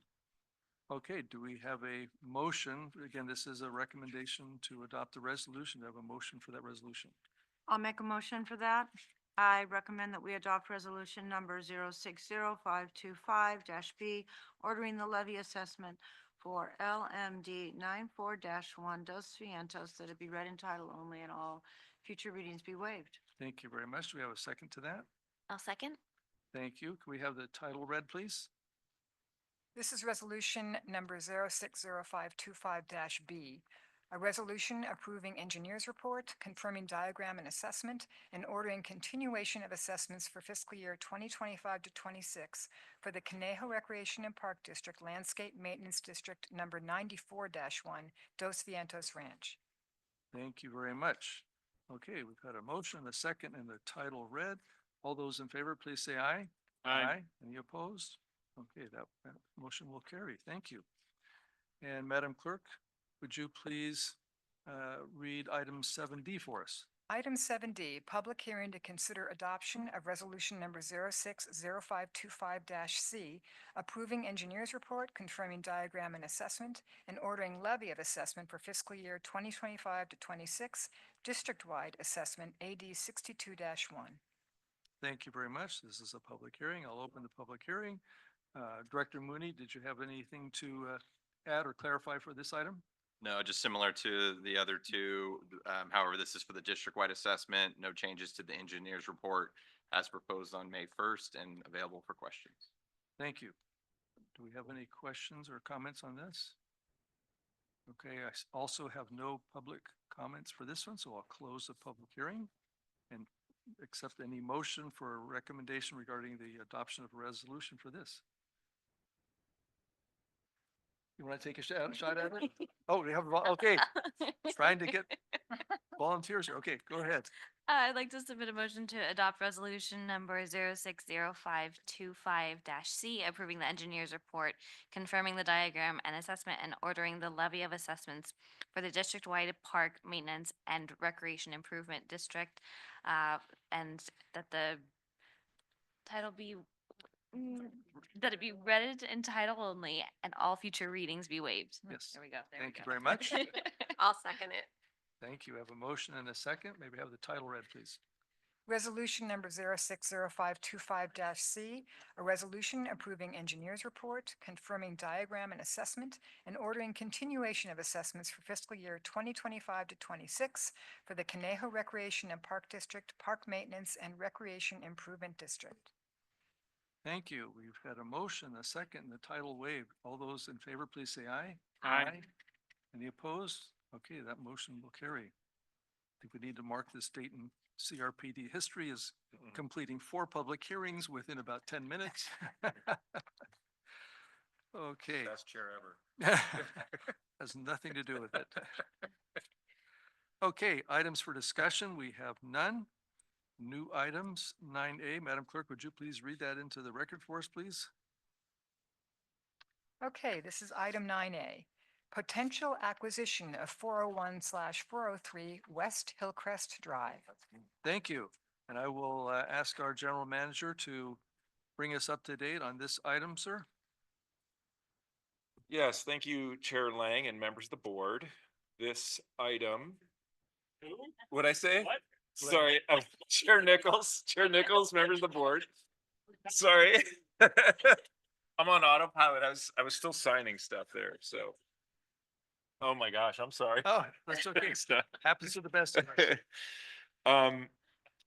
S1: Okay, do we have a motion? Again, this is a recommendation to adopt the resolution. Do I have a motion for that resolution?
S6: I'll make a motion for that. I recommend that we adopt resolution number 060525-B, ordering the levy assessment for LMD 94-1 Dos Vientos, that it be read in title only and all future readings be waived.
S1: Thank you very much. Do we have a second to that?
S7: I'll second.
S1: Thank you. Can we have the title read, please?
S13: This is resolution number 060525-B, a resolution approving engineer's report, confirming diagram and assessment, and ordering continuation of assessments for fiscal year 2025 to 26 for the Conejo Recreation and Park District Landscape Maintenance District number 94-1, Dos Vientos Ranch.
S1: Thank you very much. Okay, we've had a motion, a second, and the title read. All those in favor, please say aye.
S9: Aye.
S1: Any opposed? Okay, that motion will carry. Thank you. And Madam Clerk, would you please read item 7D for us?
S13: Item 7D, public hearing to consider adoption of resolution number 060525-C, approving engineer's report, confirming diagram and assessment, and ordering levy of assessment for fiscal year 2025 to 26, district-wide assessment AD 62-1.
S1: Thank you very much. This is a public hearing. I'll open the public hearing. Director Mooney, did you have anything to add or clarify for this item?
S14: No, just similar to the other two. However, this is for the district-wide assessment. No changes to the engineer's report as proposed on May 1st and available for questions.
S1: Thank you. Do we have any questions or comments on this? Okay, I also have no public comments for this one, so I'll close the public hearing and accept any motion for a recommendation regarding the adoption of a resolution for this. You want to take a shot at it? Oh, we have, okay, trying to get volunteers here. Okay, go ahead.
S7: I'd like to submit a motion to adopt resolution number 060525-C, approving the engineer's report, confirming the diagram and assessment, and ordering the levy of assessments for the district-wide park maintenance and recreation improvement district, and that the title be, that it be read in title only and all future readings be waived.
S1: Yes.
S7: There we go.
S1: Thank you very much.
S8: I'll second it.
S1: Thank you. I have a motion and a second. Maybe have the title read, please.
S13: Resolution number 060525-C, a resolution approving engineer's report, confirming diagram and assessment, and ordering continuation of assessments for fiscal year 2025 to 26 for the Conejo Recreation and Park District, Park Maintenance and Recreation Improvement District.
S1: Thank you. We've had a motion, a second, and the title waived. All those in favor, please say aye.
S9: Aye.
S1: Any opposed? Okay, that motion will carry. I think we need to mark this date in CRPD history as completing 4 public hearings within about 10 minutes. Okay.
S14: Best chair ever.
S1: Has nothing to do with it. Okay, items for discussion, we have none. New items, 9A. Madam Clerk, would you please read that into the record for us, please?
S13: Okay, this is item 9A. Potential acquisition of 401/403 West Hillcrest Drive.
S1: Thank you. And I will ask our general manager to bring us up to date on this item, sir.
S5: Yes, thank you, Chair Lang and members of the board. This item. What'd I say?
S9: What?
S5: Sorry, Chair Nichols, members of the board. Sorry. I'm on autopilot. I was still signing stuff there, so. Oh my gosh, I'm sorry.
S1: Oh, that's okay. Happens to the best of us.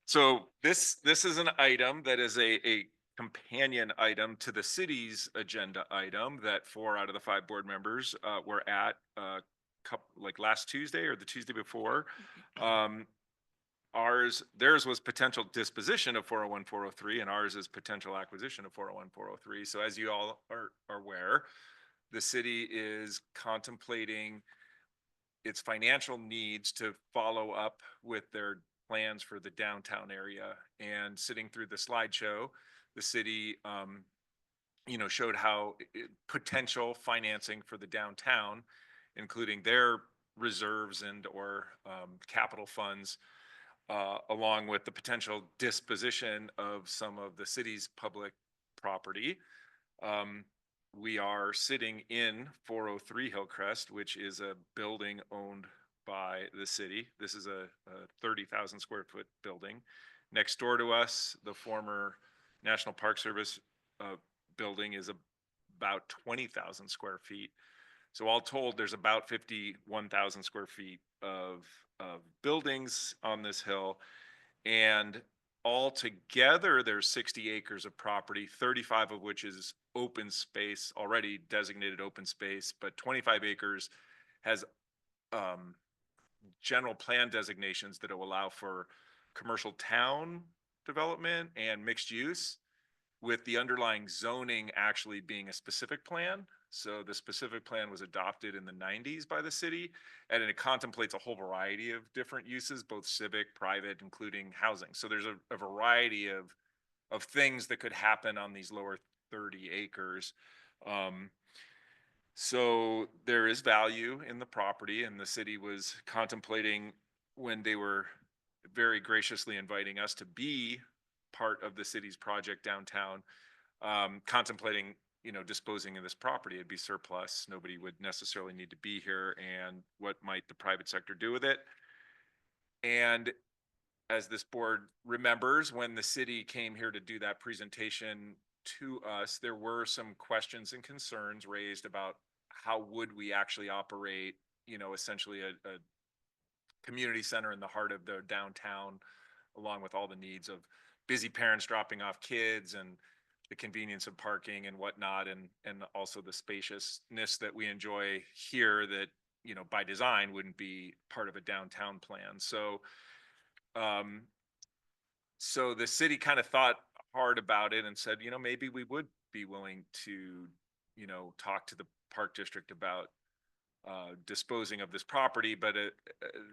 S5: So this is an item that is a companion item to the city's agenda item that 4 out of the 5 board members were at like last Tuesday or the Tuesday before. Theirs was potential disposition of 401/403, and ours is potential acquisition of 401/403. So as you all are aware, the city is contemplating its financial needs to follow up with their plans for the downtown area. And sitting through the slideshow, the city, showed how potential financing for the downtown, including their reserves and or capital funds, along with the potential disposition of some of the city's public property. We are sitting in 403 Hillcrest, which is a building owned by the city. This is a 30,000 square foot building. Next door to us, the former National Park Service building is about 20,000 square feet. So all told, there's about 51,000 square feet of buildings on this hill. And altogether, there's 60 acres of property, 35 of which is open space, already designated open space, but 25 acres has general plan designations that will allow for commercial town development and mixed use, with the underlying zoning actually being a specific plan. So the specific plan was adopted in the 90s by the city, and it contemplates a whole variety of different uses, both civic, private, including housing. So there's a variety of things that could happen on these lower 30 acres. So there is value in the property, and the city was contemplating when they were very graciously inviting us to be part of the city's project downtown, contemplating, disposing of this property. It'd be surplus. Nobody would necessarily need to be here. And what might the private sector do with it? And as this board remembers, when the city came here to do that presentation to us, there were some questions and concerns raised about how would we actually operate, essentially a community center in the heart of the downtown, along with all the needs of busy parents dropping off kids and the convenience of parking and whatnot, and also the spaciousness that we enjoy here that, by design wouldn't be part of a downtown plan. So the city kind of thought hard about it and said, maybe we would be willing to, talk to the park district about disposing of this property, but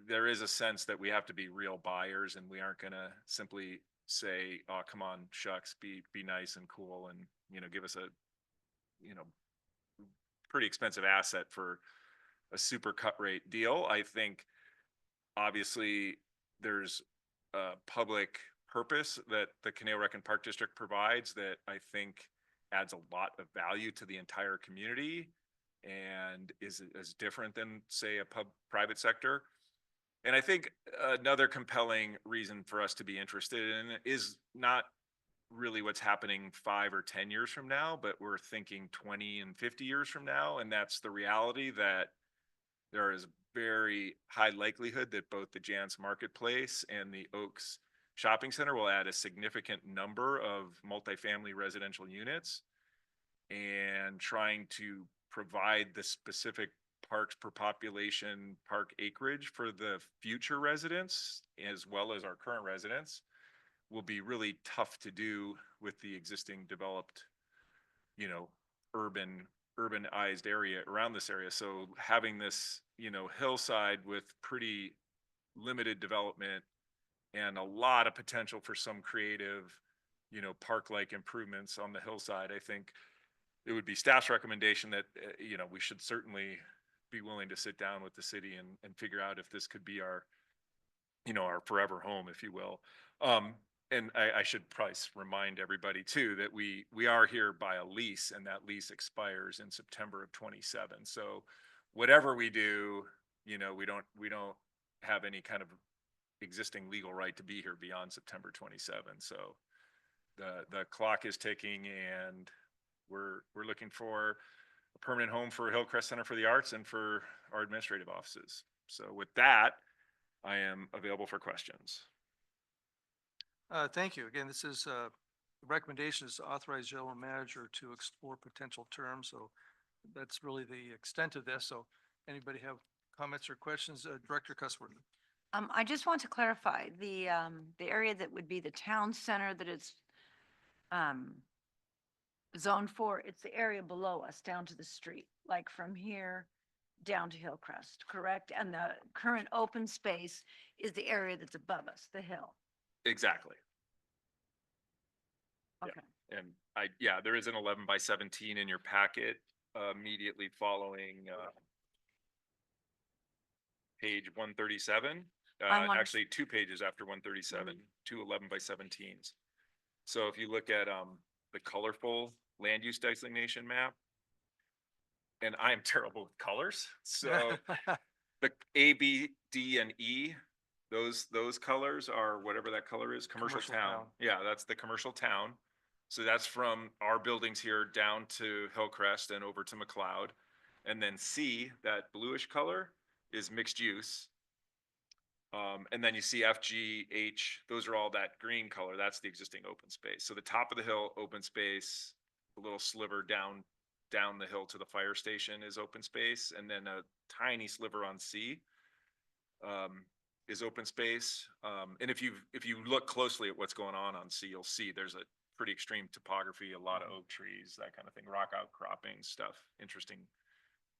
S5: there is a sense that we have to be real buyers, and we aren't going to simply say, "Oh, come on, shucks, be nice and cool, and give us a pretty expensive asset for a super cut rate deal." I think obviously there's a public purpose that the Conejo Rec and Park District provides that I think adds a lot of value to the entire community and is different than, say, a private sector. And I think another compelling reason for us to be interested in it is not really what's happening 5 or 10 years from now, but we're thinking 20 and 50 years from now. And that's the reality that there is very high likelihood that both the Jan's Marketplace and the Oaks Shopping Center will add a significant number of multifamily residential units, and trying to provide the specific parks per population park acreage for the future residents as well as our current residents will be really tough to do with the existing developed, urbanized area around this area. So having this, hillside with pretty limited development and a lot of potential for some creative, park-like improvements on the hillside, I think it would be staff's recommendation that, we should certainly be willing to sit down with the city and figure out if this could be our, our forever home, if you will. And I should probably remind everybody too, that we are here by a lease, and that lease expires in September of 27. So whatever we do, we don't have any kind of existing legal right to be here beyond September 27. So the clock is ticking, and we're looking for a permanent home for Hillcrest Center for the Arts and for our administrative offices. So with that, I am available for questions.
S1: Thank you. Again, this is, the recommendation is to authorize general manager to explore potential terms. So that's really the extent of this. So anybody have comments or questions? Director Cussworth.
S6: I just want to clarify the area that would be the town center that is zoned for, it's the area below us down to the street, like from here down to Hillcrest, correct? And the current open space is the area that's above us, the hill.
S5: Exactly.
S6: Okay.
S5: And there is an 11 by 17 in your packet immediately following page 137. Actually 2 pages after 137, 2 11 by 17s. So if you look at the colorful land use designation map, and I am terrible with colors, so the A, B, D, and E, those colors are whatever that color is, commercial town. Yeah, that's the commercial town. So that's from our buildings here down to Hillcrest and over to McLeod. And then C, that bluish color, is mixed use. And then you see F, G, H, those are all that green color. That's the existing open space. So the top of the hill, open space, a little sliver down the hill to the fire station is open space. And then a tiny sliver on C is open space. And if you look closely at what's going on C, you'll see there's a pretty extreme topography, a lot of oak trees, that kind of thing, rock outcropping stuff, interesting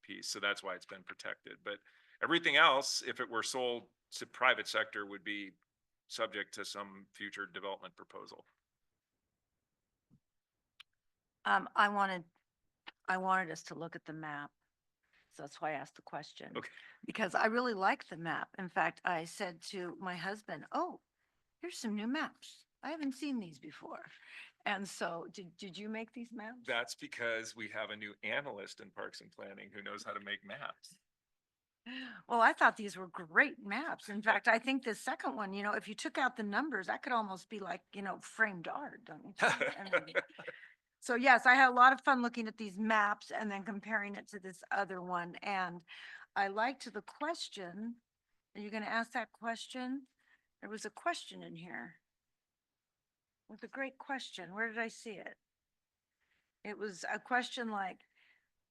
S5: piece. So that's why it's been protected. But everything else, if it were sold to private sector, would be subject to some future development proposal.
S6: I wanted us to look at the map So that's why I asked the question.
S5: Okay.
S6: Because I really like the map. In fact, I said to my husband, oh, here's some new maps. I haven't seen these before. And so did you make these maps?
S5: That's because we have a new analyst in Parks and Planning who knows how to make maps.
S6: Well, I thought these were great maps. In fact, I think the second one, if you took out the numbers, that could almost be like, framed art, don't you think? I mean, so yes, I had a lot of fun looking at these maps and then comparing it to this other one. And I liked the question. Are you going to ask that question? There was a question in here. It was a great question. Where did I see it? It was a question like,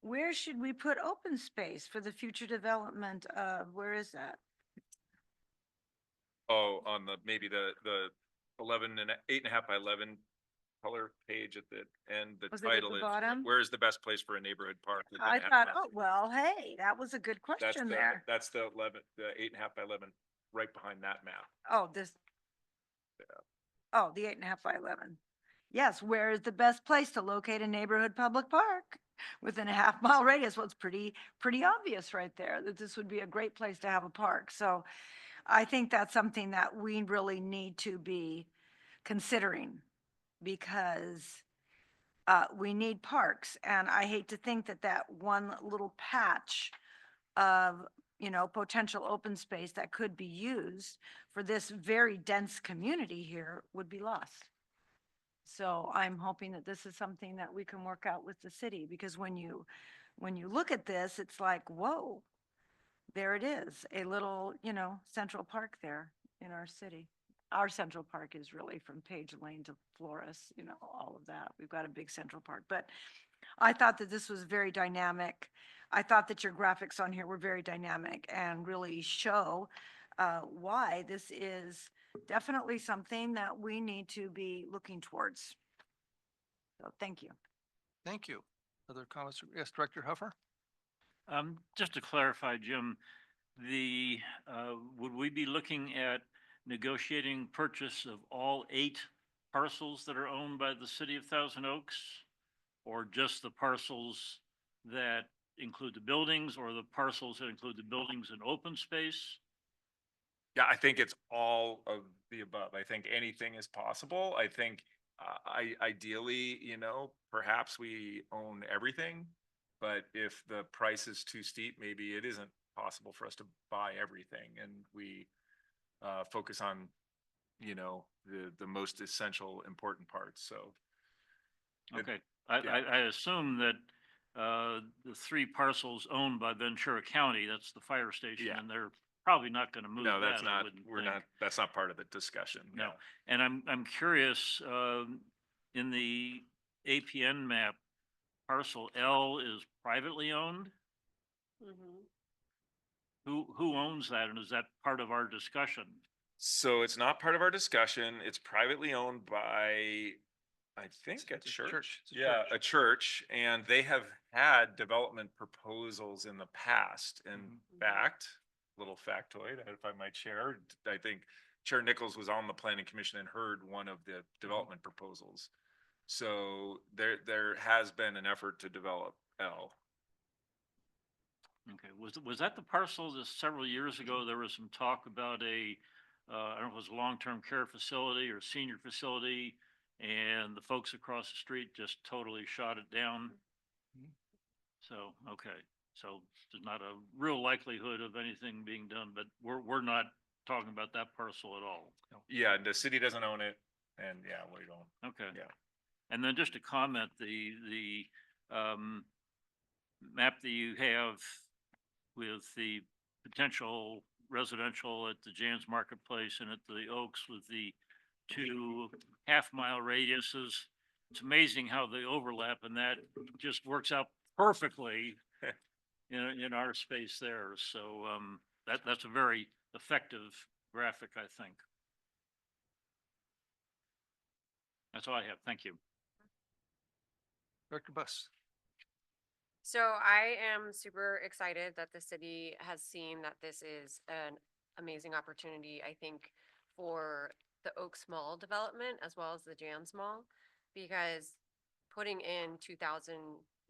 S6: where should we put open space for the future development of, where is that?
S5: Oh, on maybe the 8.5 by 11 color page at the end, the
S6: Was it at
S5: title
S6: the
S5: is,
S6: bottom?
S5: where is the best place for a neighborhood park? within
S6: I
S5: half
S6: thought,
S5: mile?
S6: oh, well, hey, that was a good
S5: That's
S6: question
S5: the,
S6: there.
S5: that's the 8.5 by 11, right behind that map.
S6: Oh, oh, the 8.5 by 11. Yes, where is the best place to locate a neighborhood public park within a half-mile radius? Well, it's pretty obvious right there that this would be a great place to have a park. So I think that's something that we really need to be considering because we need parks. And I hate to think that that one little patch of, potential open space that could be used for this very dense community here would be lost. So I'm hoping that this is something that we can work out with the city, because when you look at this, it's like, whoa, there it is, a little, Central Park there in our city. Our Central Park is really from Page Lane to Flores, all of that. We've got a big Central Park, but I thought that this was very dynamic. I thought that your graphics on here were very dynamic and really show why this is definitely something that we need to be looking towards. So thank you.
S1: Thank you. Other comments? Yes, Director Huffer?
S9: Just to clarify, Jim, would we be looking at negotiating purchase of all 8 parcels that are owned by the city of Thousand Oaks? Or just the parcels that include the buildings, or the parcels that include the buildings and open space?
S5: Yeah, I think it's all of the above. I think anything is possible. I think ideally, perhaps we own everything. But if the price is too steep, maybe it isn't possible for us to buy everything, and we focus on, the most essential, important parts. So.
S9: Okay,
S5: yeah.
S9: I assume that the 3 parcels owned by Ventura County, that's the fire station,
S5: Yeah.
S9: and they're probably not going to move
S5: No,
S9: that.
S5: that's
S9: I
S5: not,
S9: wouldn't
S5: we're
S9: think.
S5: not, that's not part of the discussion.
S9: No, and I'm curious, in the APN map, parcel L is privately owned?
S8: Mhm.
S9: Who owns that, and is that part of our discussion?
S5: So it's not part of our discussion. It's privately owned by, I think, a
S1: It's a
S5: church.
S1: church. It's a
S5: Yeah,
S1: church.
S5: a church, and they have had development proposals in the past. In fact, little factoid, if I might share, I think Chair Nichols was on the planning commission and heard one of the development proposals. So there has been an effort to develop L.
S9: Okay, was that the parcel that several years ago, there was some talk about I don't know if it was a long-term care facility or senior facility, and the folks across the street just totally shot it down? So, okay, so there's not a real likelihood of anything being done, but we're not talking about that parcel at all.
S5: Yeah, the city doesn't own it, and yeah, we don't.
S9: Okay.
S5: Yeah.
S9: And then just to comment, the map that you have with the potential residential at the Jan's Marketplace and at the Oaks with the 2 half-mile radiuses, it's amazing how they overlap, and that just works out perfectly in our space there. So that's a very effective graphic, I think. That's all I have. Thank you.
S1: Director Buss?
S8: So I am super excited that the city has seen that this is an amazing opportunity, I think, for the Oaks Mall development as well as the Jan's Mall, because putting in 2,000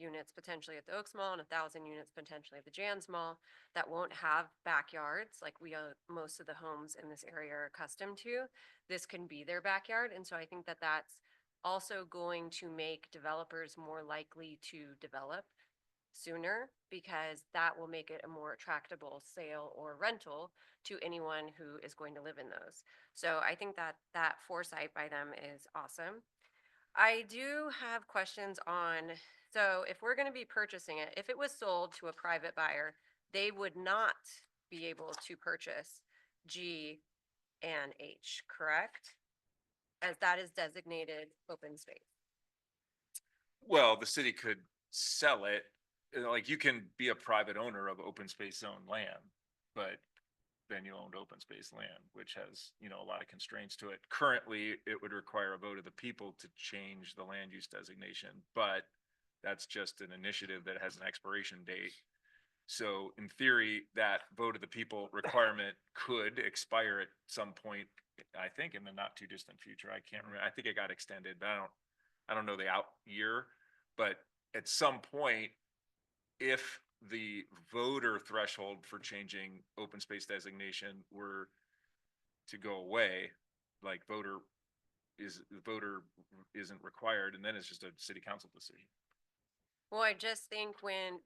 S8: units potentially at the Oaks Mall and 1,000 units potentially at the Jan's Mall that won't have backyards like most of the homes in this area are accustomed to. This can be their backyard. And so I think that that's also going to make developers more likely to develop sooner because that will make it a more attractable sale or rental to anyone who is going to live in those. So I think that that foresight by them is awesome. I do have questions on, so if we're going to be purchasing it, if it was sold to a private buyer, they would not be able to purchase G and H, correct? As that is designated open space.
S5: Well, the city could sell it, like you can be a private owner of open space zone land, but then you owned open space land, which has, you know, a lot of constraints to it. Currently, it would require a vote of the people to change the land use designation, but that's just an initiative that has an expiration date. So in theory, that vote of the people requirement could expire at some point, I think in the not too distant future. I can't remember. I think it got extended, but I don't know the out year, but at some point, if the voter threshold for changing open space designation were to go away, like the voter isn't required, and then it's just a city council decision.
S8: Well, I just think when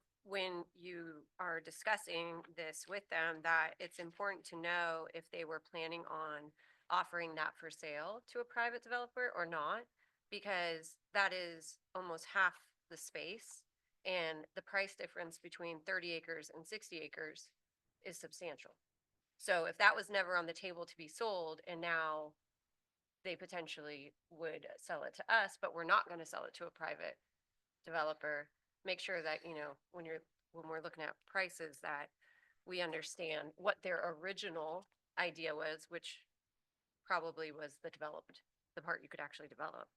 S8: you are discussing this with them, that it's important to know if they were planning on offering that for sale to a private developer or not, because that is almost half the space. And the price difference between 30 acres and 60 acres is substantial. So if that was never on the table to be sold and now they potentially would sell it to us, but we're not going to sell it to a private developer, make sure that, you know, when we're looking at prices, that we understand what their original idea was, which probably was the part you could actually develop.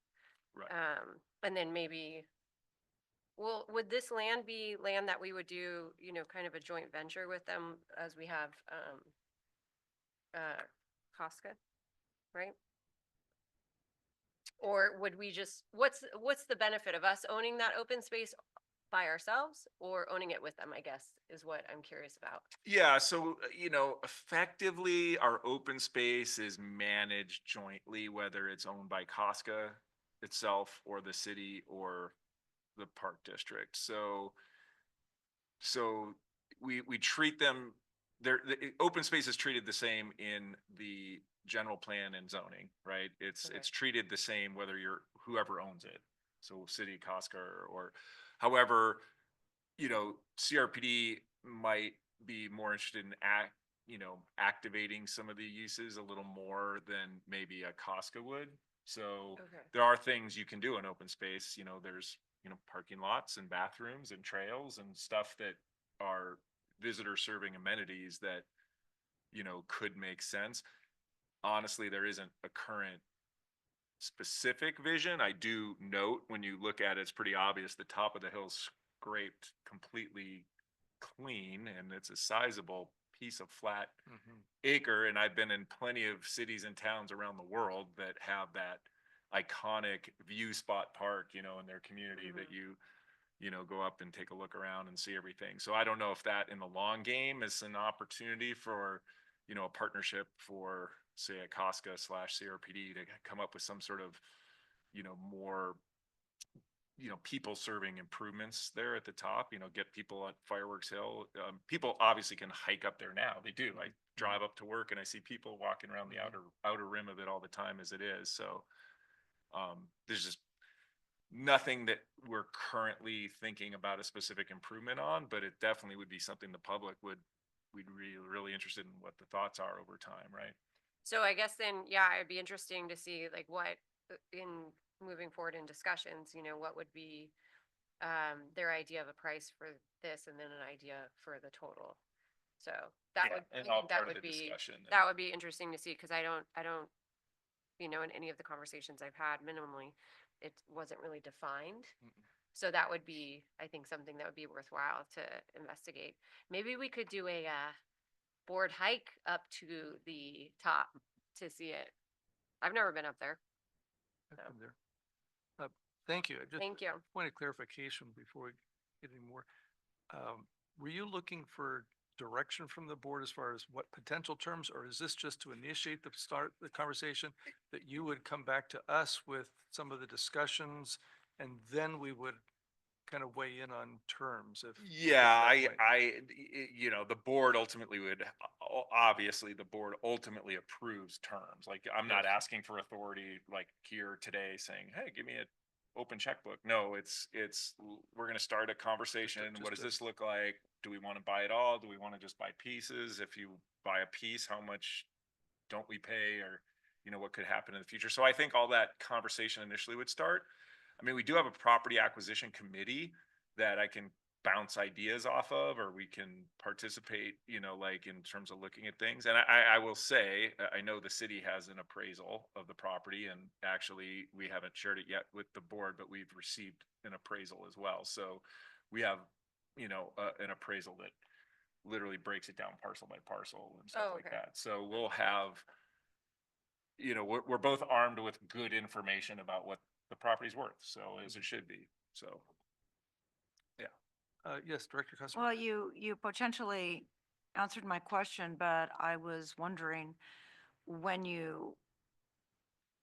S5: Right.
S8: And then maybe, well, would this land be land that we would do, you know, kind of a joint venture with them as we have, Casca, right? Or would we just, what's the benefit of us owning that open space by ourselves or owning it with them, I guess, is what I'm curious about.
S5: Yeah, so, you know, effectively, our open space is managed jointly, whether it's owned by Casca itself or the city or the park district. So we treat them, the open space is treated the same in the general plan and zoning, right? It's treated the same whether you're whoever owns it. So city, Casca, or however, you know, CRPD might be more interested in activating some of the uses a little more than maybe a Casca would. So there are things you can do in open space. You know, there's, you know, parking lots and bathrooms and trails and stuff that are visitor serving amenities that, you know, could make sense. Honestly, there isn't a current specific vision. I do note when you look at it, it's pretty obvious the top of the hill's scraped completely clean and it's a sizable piece of flat acre. And I've been in plenty of cities and towns around the world that have that iconic view spot park, you know, in their community that you know, go up and take a look around and see everything. So I don't know if that in the long game is an opportunity for, you know, a partnership for, say, a Casca/CRPD to come up with some sort of, you know, more, you know, people serving improvements there at the top, you know, get people at Fireworks Hill. People obviously can hike up there now. They do. I drive up to work and I see people walking around the outer rim of it all the time as it is. So there's just nothing that we're currently thinking about a specific improvement on, but it definitely would be something the public we'd be really interested in what the thoughts are over time, right?
S8: So I guess then, yeah, it'd be interesting to see like what in moving forward in discussions, you know, what would be their idea of a price for this and then an idea for the total. So that would, I think that would be, that would be interesting to see, because I don't, you know, in any of the conversations I've had minimally, it wasn't really defined. So that would be, I think, something that would be worthwhile to investigate. Maybe we could do a board hike up to the top to see it. I've never been up there.
S1: I've been there. Thank you. Just
S8: Thank you.
S1: point of clarification before we get any more. Were you looking for direction from the board as far as what potential terms, or is this just to initiate the conversation that you would come back to us with some of the discussions and then we would kind of weigh in on terms if.
S5: Yeah,
S1: if that way?
S5: you know, the board ultimately would, obviously, the board ultimately approves terms. Like, I'm not
S1: Yes.
S5: asking for authority like here today saying, hey, give me an open checkbook. No, we're gonna start a conversation. What does this look like? Do we want to buy it all? Do we want to just buy pieces? If you buy a piece, how much don't we pay? Or, you know, what could happen in the future? So I think all that conversation initially would start. I mean, we do have a property acquisition committee that I can bounce ideas off of, or we can participate, you know, like in terms of looking at things. And I will say, I know the city has an appraisal of the property, and actually we haven't shared it yet with the board, but we've received an appraisal as well. So we have, you know, an appraisal that literally breaks it down parcel by parcel and stuff like that. So we'll have, you know, we're both armed with good information about what the property's worth, so as it should be, so.
S1: Yes, Director Custer.
S6: Well, you potentially answered my question, but I was wondering when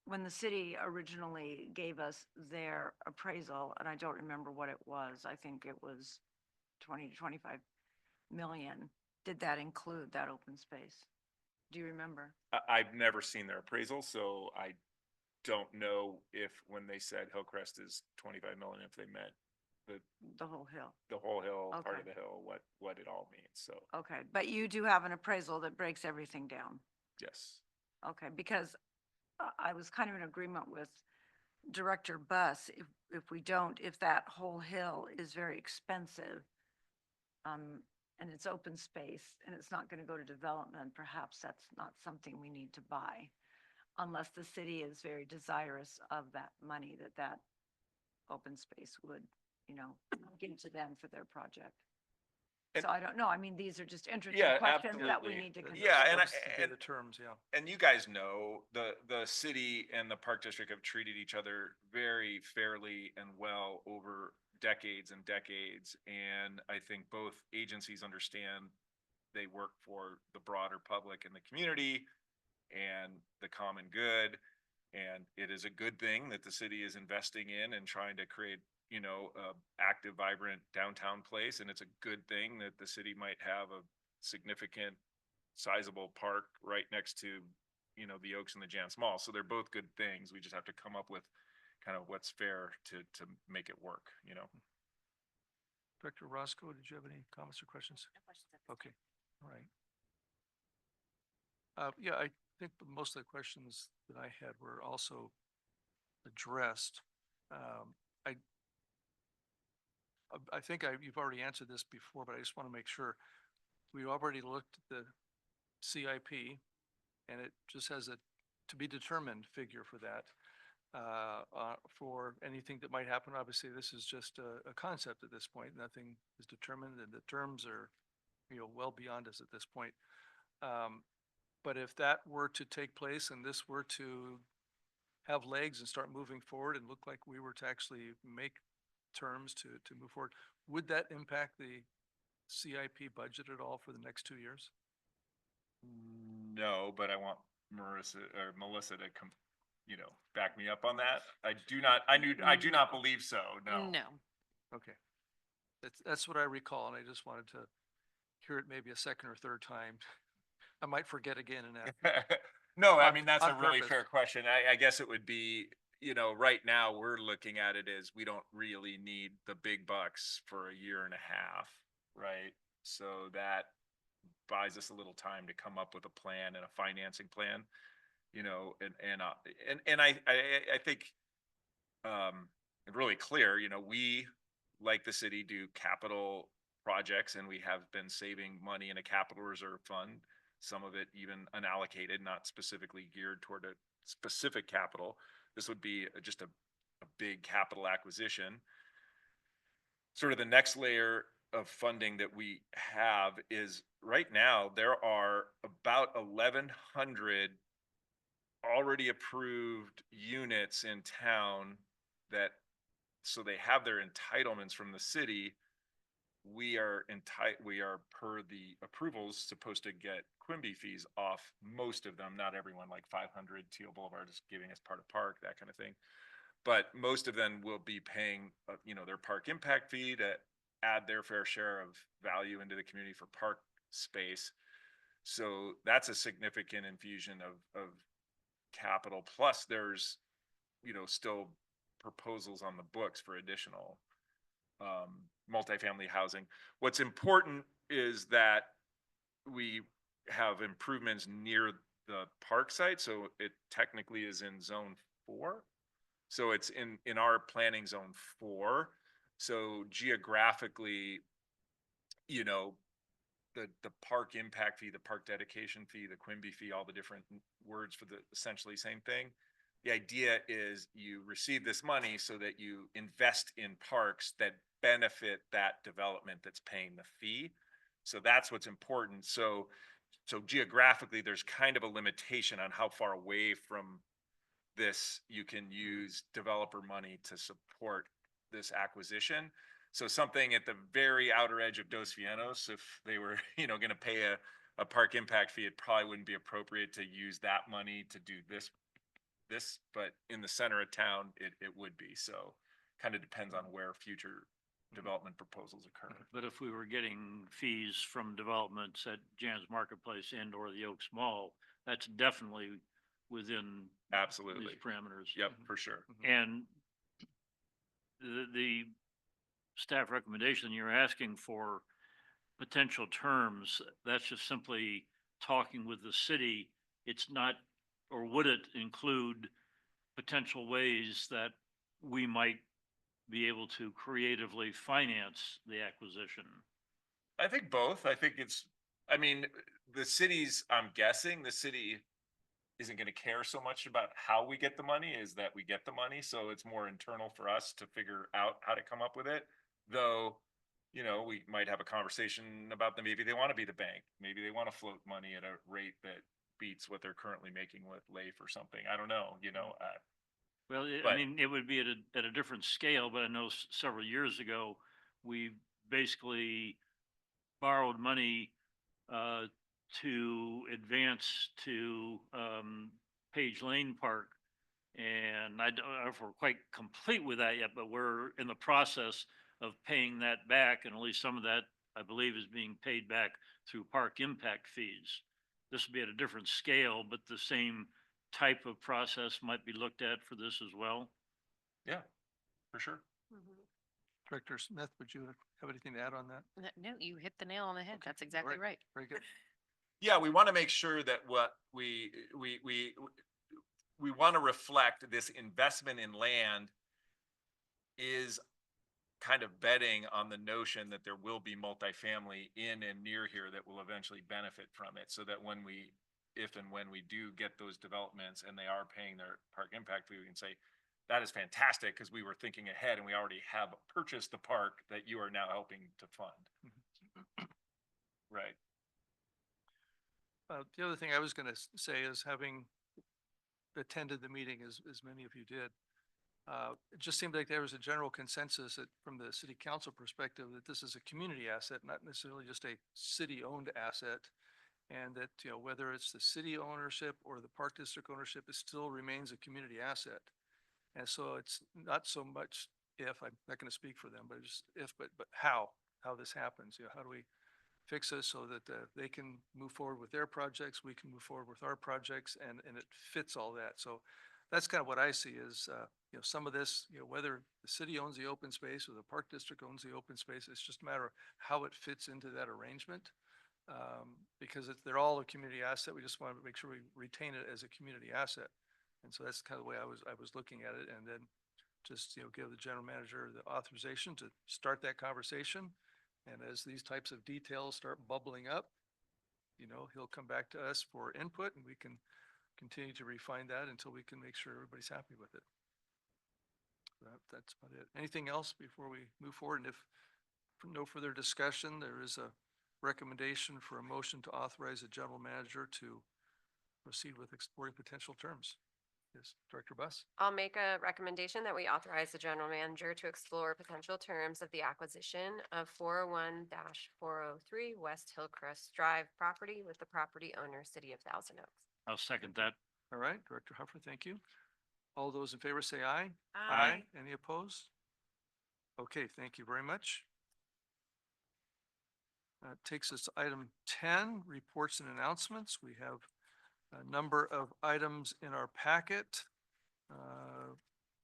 S6: the city originally gave us their appraisal, and I don't remember what it was, I think it was 20 to 25 million. Did that include that open space? Do you remember?
S5: I've never seen their appraisal, so I don't know if when they said Hillcrest is 25 million, if they meant
S6: The whole hill.
S5: the whole hill, part of
S6: Okay.
S5: the hill, what it all means, so,
S6: Okay, but you do have an appraisal that breaks everything down.
S5: yes.
S6: Okay, because I was kind of in agreement with Director Buss, if that whole hill is very expensive, and it's open space and it's not going to go to development, perhaps that's not something we need to buy unless the city is very desirous of that money that open space would, you know, give to them for their project. So I don't know. I mean, these are just interesting
S5: Yeah,
S6: questions that we
S5: absolutely.
S6: need to
S1: That
S6: consider.
S5: Yeah,
S1: helps to get the terms, yeah.
S5: and you guys know, the city and the park district have treated each other very fairly and well over decades and decades. And I think both agencies understand they work for the broader public and the community and the common good. And it is a good thing that the city is investing in and trying to create, you know, a active, vibrant downtown place. And it's a good thing that the city might have a significant, sizable park right next to, you know, the Oaks and the Jans Mall. So they're both good things. We just have to come up with kind of what's fair to make it work, you know.
S1: Director Roscoe, did you have any comments or questions? Okay, all right. Yeah, I think most of the questions that I had were also addressed. I think you've already answered this before, but I just want to make sure. We already looked at the CIP and it just has a to be determined figure for that. For anything that might happen, obviously, this is just a concept at this point. Nothing is determined and the terms are, you know, well beyond us at this point. But if that were to take place and this were to have legs and start moving forward and look like we were to actually make terms to move forward, would that impact the CIP budget at all for the next 2 years?
S5: No, but I want Melissa to come, you know, back me up on that. I do not believe so, no.
S3: No.
S1: Okay. That's what I recall, and I just wanted to hear it maybe a second or third time. I might forget again and ask.
S5: No, I mean, that's a
S1: On
S5: really
S1: purpose.
S5: fair question. I guess it would be, you know, right now we're looking at it as we don't really need the big bucks for a year and a half, right? So that buys us a little time to come up with a plan and a financing plan, you know, and I think really clear, you know, we, like the city, do capital projects and we have been saving money in a capital reserve fund, some of it even unallocated, not specifically geared toward a specific capital. This would be just a big capital acquisition. Sort of the next layer of funding that we have is right now there are about 1,100 already approved units in town that, so they have their entitlements from the city, we are per the approvals supposed to get Quimby fees off most of them, not everyone, like 500 Teal Boulevard is giving us part of park, that kind of thing. But most of them will be paying, their park impact fee to add their fair share of value into the community for park space. So that's a significant infusion of capital. Plus there's, still proposals on the books for additional multifamily housing. What's important is that we have improvements near the park site. So it technically is in zone 4. So it's in our planning zone 4. So geographically, the park impact fee, the park dedication fee, the Quimby fee, all the different words for the essentially same thing. The idea is you receive this money so that you invest in parks that benefit that development that's paying the fee. So that's what's important. So geographically, there's kind of a limitation on how far away from this you can use developer money to support this acquisition. So something at the very outer edge of Dos Vientos, if they were, going to pay a park impact fee, it probably wouldn't be appropriate to use that money to do this, but in the center of town, it would be. So kind of depends on where future development proposals occur.
S9: But if we were getting fees from developments at Jan's Marketplace and or the Oaks Mall, that's definitely within
S5: Absolutely.
S9: these parameters.
S5: Yep, for sure.
S9: And the staff recommendation, you're asking for potential terms, that's just simply talking with the city. It's not, or would it include potential ways that we might be able to creatively finance the acquisition?
S5: I think both. I think the city's, I'm guessing the city isn't going to care so much about how we get the money, is that we get the money. So it's more internal for us to figure out how to come up with it. Though, we might have a conversation about them. Maybe they want to be the bank. Maybe they want to float money at a rate that beats what they're currently making with LAIF or something. I don't know,
S9: Well,
S5: But-
S9: it would be at a different scale, but I know several years ago, we basically borrowed money to advance to Page Lane Park. And I don't know if we're quite complete with that yet, but we're in the process of paying that back. And at least some of that, I believe, is being paid back through park impact fees. This would be at a different scale, but the same type of process might be looked at for this as well.
S5: Yeah, for sure.
S1: Director Smith, would you have anything to add on that?
S3: No, you hit the nail on the head. That's exactly right.
S1: Very good.
S5: Yeah, we want to make sure that what we want to reflect this investment in land is kind of betting on the notion that there will be multifamily in and near here that will eventually benefit from it. So that if and when we do get those developments and they are paying their park impact fee, we can say, that is fantastic because we were thinking ahead and we already have purchased the park that you are now helping to fund. Right.
S1: The other thing I was going to say is, having attended the meeting as many of you did, it just seemed like there was a general consensus from the city council perspective that this is a community asset, not necessarily just a city-owned asset. And that, whether it's the city ownership or the park district ownership, it still remains a community asset. And so it's not so much if, I'm not going to speak for them, but just if, but how this happens. How do we fix this so that they can move forward with their projects, we can move forward with our projects, and it fits all that. So that's kind of what I see is, some of this, whether the city owns the open space or the park district owns the open space, it's just a matter of how it fits into that arrangement. Because they're all a community asset. We just want to make sure we retain it as a community asset. And so that's kind of the way I was looking at it. And then just, give the general manager the authorization to start that conversation. And as these types of details start bubbling up, he'll come back to us for input, and we can continue to refine that until we can make sure everybody's happy with it. That's about it. Anything else before we move forward? And if no further discussion, there is a recommendation for a motion to authorize the general manager to proceed with exploring potential terms. Yes, Director Buss?
S8: I'll make a recommendation that we authorize the general manager to explore potential terms of the acquisition of 401-403 West Hillcrest Drive property with the property owner, City of Thousand Oaks.
S9: I'll second that.
S1: All right, Director Huffer, thank you. All those in favor say aye.
S12: Aye.
S1: Any opposed? Okay, thank you very much. Takes us to item 10, reports and announcements. We have a number of items in our packet.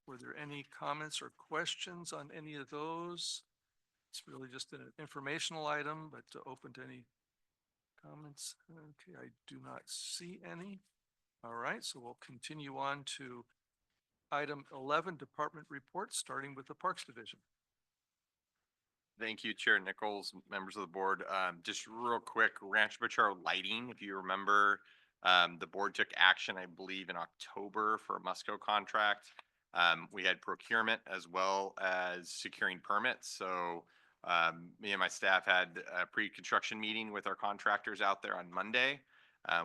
S1: Were there any comments or questions on any of those? It's really just an informational item, but open to any comments. Okay, I do not see any. All right, so we'll continue on to item 11, department reports, starting with the Parks Division.
S14: Thank you, Chair Nichols, members of the board. Just real quick, Rancho Bachar lighting, if you remember, the board took action, I believe, in October for a Musco contract. We had procurement as well as securing permits. So me and my staff had a pre-construction meeting with our contractors out there on Monday.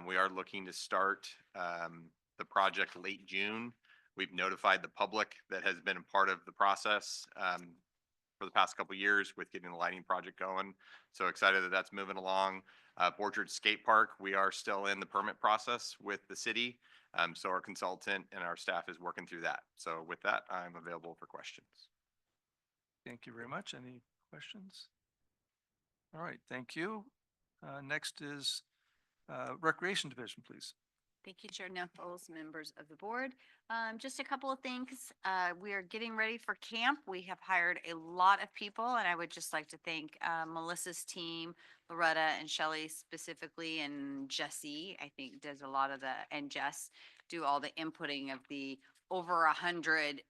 S14: We are looking to start the project late June. We've notified the public that has been a part of the process for the past couple of years with getting the lighting project going. So excited that that's moving along. Orchard Skate Park, we are still in the permit process with the city. So our consultant and our staff is working through that. So with that, I'm available for questions.
S1: Thank you very much. Any questions? All right, thank you. Next is Recreation Division, please.
S15: Thank you, Chair Nichols, members of the board. Just a couple of things. We are getting ready for camp. We have hired a lot of people, and I would just like to thank Melissa's team, Loretta and Shelley specifically, and Jesse, I think does a lot of and Jess do all the inputting of the over 100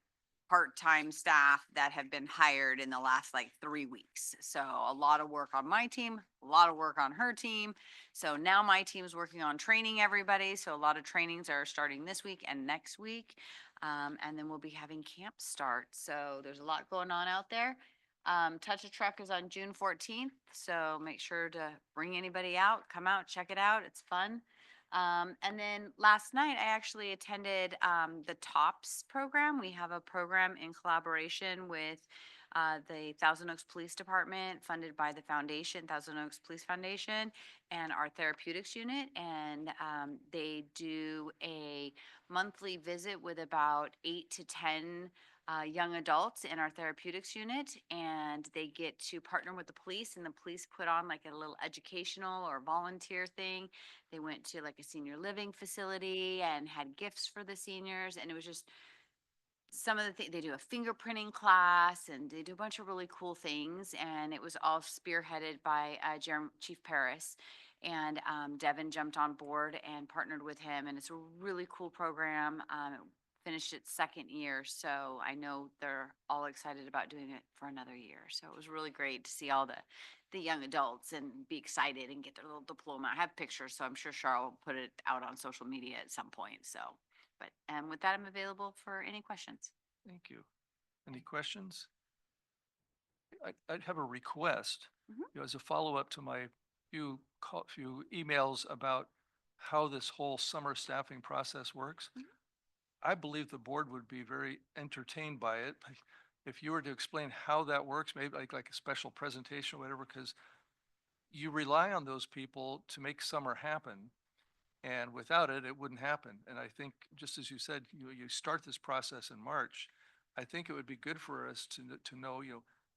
S15: part-time staff that have been hired in the last like 3 weeks. So a lot of work on my team, a lot of work on her team. So now my team's working on training everybody. So a lot of trainings are starting this week and next week. And then we'll be having camp start. So there's a lot going on out there. Touch a Truck is on June 14th. So make sure to bring anybody out, come out, check it out. It's fun. And then last night I actually attended the TOPS program. We have a program in collaboration with the Thousand Oaks Police Department, funded by the foundation, Thousand Oaks Police Foundation, and our therapeutics unit. And they do a monthly visit with about 8 to 10 young adults in our therapeutics unit, and they get to partner with the police, and the police put on like a little educational or volunteer thing. They went to like a senior living facility and had gifts for the seniors, and it was just some of the things. They do a fingerprinting class, and they do a bunch of really cool things, and it was all spearheaded by Chief Paris. And Devin jumped on board and partnered with him, and it's a really cool program. Finished its second year, so I know they're all excited about doing it for another year. So it was really great to see all the young adults and be excited and get their little diploma. I have pictures, so I'm sure Cheryl will put it out on social media at some point. So, but with that, I'm available for any questions.
S1: Thank you. Any questions? I'd have a request, as a follow-up to my few emails about how this whole summer staffing process works. I believe the board would be very entertained by it. If you were to explain how that works, maybe like a special presentation or whatever, because you rely on those people to make summer happen. And without it, it wouldn't happen. And I think, just as you said, you start this process in March. I think it would be good for us to know,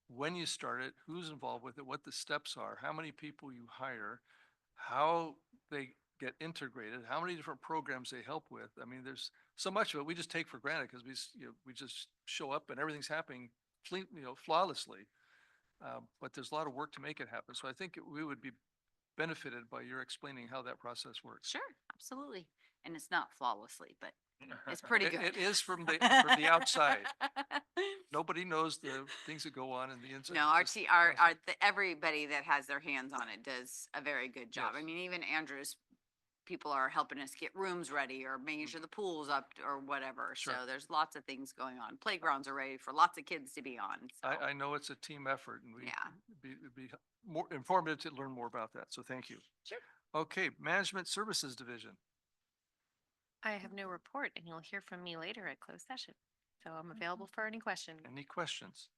S1: when you start it, who's involved with it, what the steps are, how many people you hire, how they get integrated, how many different programs they help with. I mean, there's so much of it we just take for granted because we just show up and everything's happening, flawlessly. But there's a lot of work to make it happen. So I think we would be benefited by your explaining how that process works.
S15: Sure, absolutely. And it's not flawlessly, but it's pretty good.
S1: It is from the outside. Nobody knows the things that go on in the inside.
S15: No, everybody that has their hands on it does a very good job.
S1: Yes.
S15: I mean, even Andrew's people are helping us get rooms ready or making sure the pool's up or whatever.
S1: Sure.
S15: So there's lots of things going on. Playgrounds are ready for lots of kids to be on. So.
S1: I know it's a team effort, and
S15: Yeah.
S1: it'd be more informative to learn more about that. So thank you.
S15: Sure.
S1: Okay, Management Services Division.
S3: I have no report and you'll hear from me later at closed session. So I'm available for any questions.
S1: Any questions?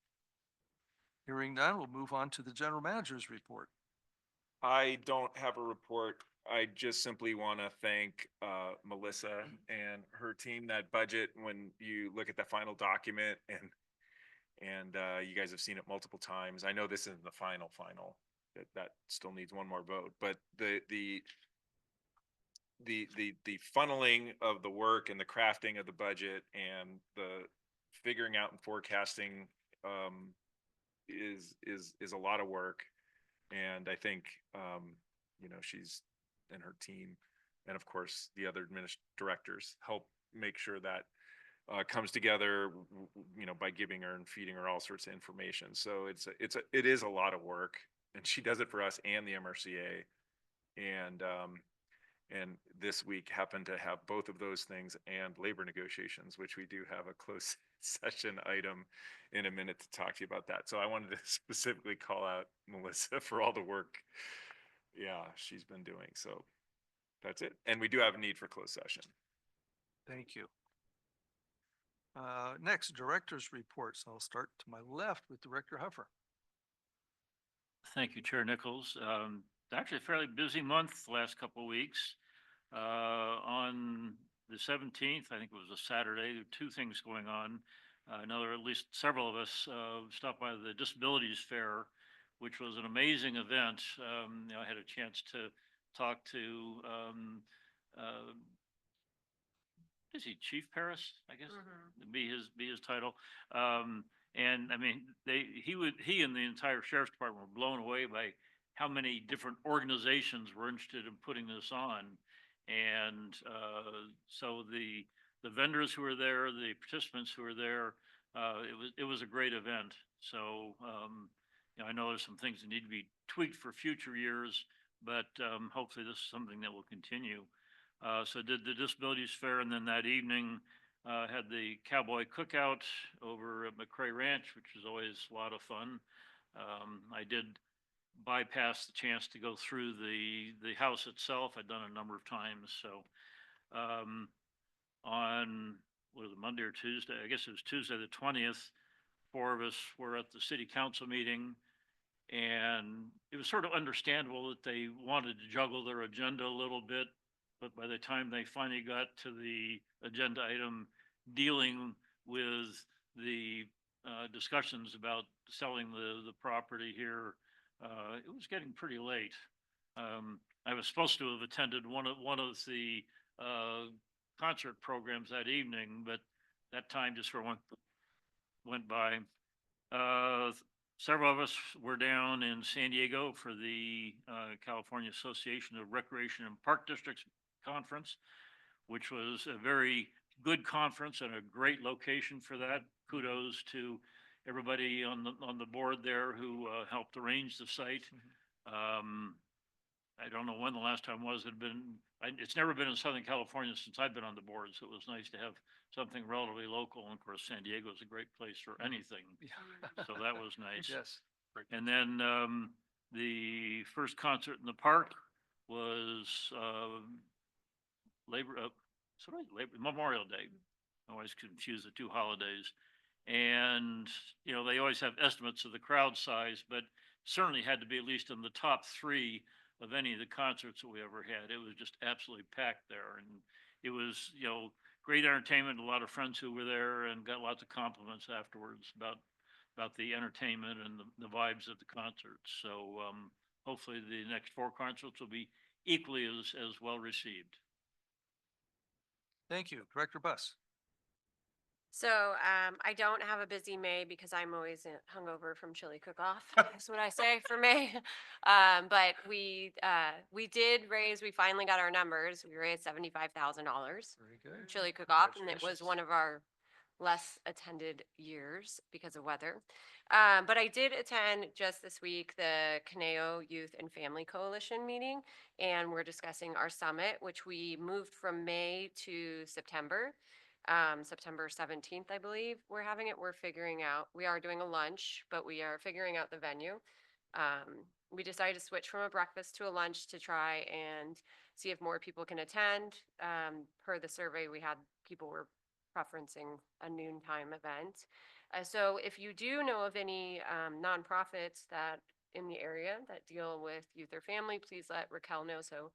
S1: Hearing none, we'll move on to the general manager's report.
S5: I don't have a report. I just simply want to thank Melissa and her team. That budget, when you look at the final document, and you guys have seen it multiple times. I know this isn't the final, that still needs one more vote, but the funneling of the work and the crafting of the budget and the figuring out and forecasting is a lot of work. And I think, she's and her team, and of course, the other directors help make sure that comes together, by giving her and feeding her all sorts of information. So it is a lot of work, and she does it for us and the MRCA. And this week happened to have both of those things and labor negotiations, which we do have a close session item in a minute to talk to you about that. So I wanted to specifically call out Melissa for all the work, she's been doing. So that's it. And we do have a need for closed session.
S1: Thank you. Next, director's reports. I'll start to my left with Director Huffer.
S9: Thank you, Chair Nichols. Actually a fairly busy month the last couple of weeks. On the 17th, I think it was a Saturday, there were two things going on. I know there were at least several of us stopped by the Disabilities Fair, which was an amazing event. I had a chance to talk to is he Chief Paris, I guess, be his title. And I mean, he and the entire sheriff's department were blown away by how many different organizations were interested in putting this on. And so the vendors who were there, the participants who were there, it was a great event. So I know there's some things that need to be tweaked for future years, but hopefully this is something that will continue. So did the Disabilities Fair, and then that evening had the Cowboy Cookout over at McCray Ranch, which is always a lot of fun. I did bypass the chance to go through the house itself. I'd done a number of times. So on was it Monday or Tuesday? I guess it was Tuesday the 20th. Four of us were at the city council meeting, and it was sort of understandable that they wanted to juggle their agenda a little bit. But by the time they finally got to the agenda item dealing with the discussions about selling the property here, it was getting pretty late. I was supposed to have attended one of the concert programs that evening, but that time just sort of went by. Several of us were down in San Diego for the California Association of Recreation and Park Districts conference, which was a very good conference and a great location for that. Kudos to everybody on the board there who helped arrange the site. I don't know when the last time was. It's never been in Southern California since I've been on the board, so it was nice to have something relatively local. And of course, San Diego is a great place for anything, so that was nice.
S1: Yes.
S9: And then the first concert in the park was Memorial Day. I always confuse the two holidays. And, they always have estimates of the crowd size, but certainly had to be at least in the top three of any of the concerts that we ever had. It was just absolutely packed there. And it was, great entertainment, a lot of friends who were there, and got lots of compliments afterwards about the entertainment and the vibes at the concerts. So hopefully the next four concerts will be equally as well received.
S1: Thank you. Director Buss.
S8: So I don't have a busy May because I'm always hungover from chili cook-off. That's what I say for May. But we finally got our numbers. We raised $75,000
S1: Very good.
S8: chili cook-off, and it was
S1: Congratulations.
S8: one of our less attended years because of weather. But I did attend just this week the Conejo Youth and Family Coalition meeting, and we're discussing our summit, which we moved from May to September. September 17th, I believe we're having it. We are doing a lunch, but we are figuring out the venue. we decided to switch from a breakfast to a lunch to try and see if more people can attend. Per the survey we had, people were preferencing a noontime event. So if you do know of any nonprofits that in the area that deal with youth or family, please let Raquel know. So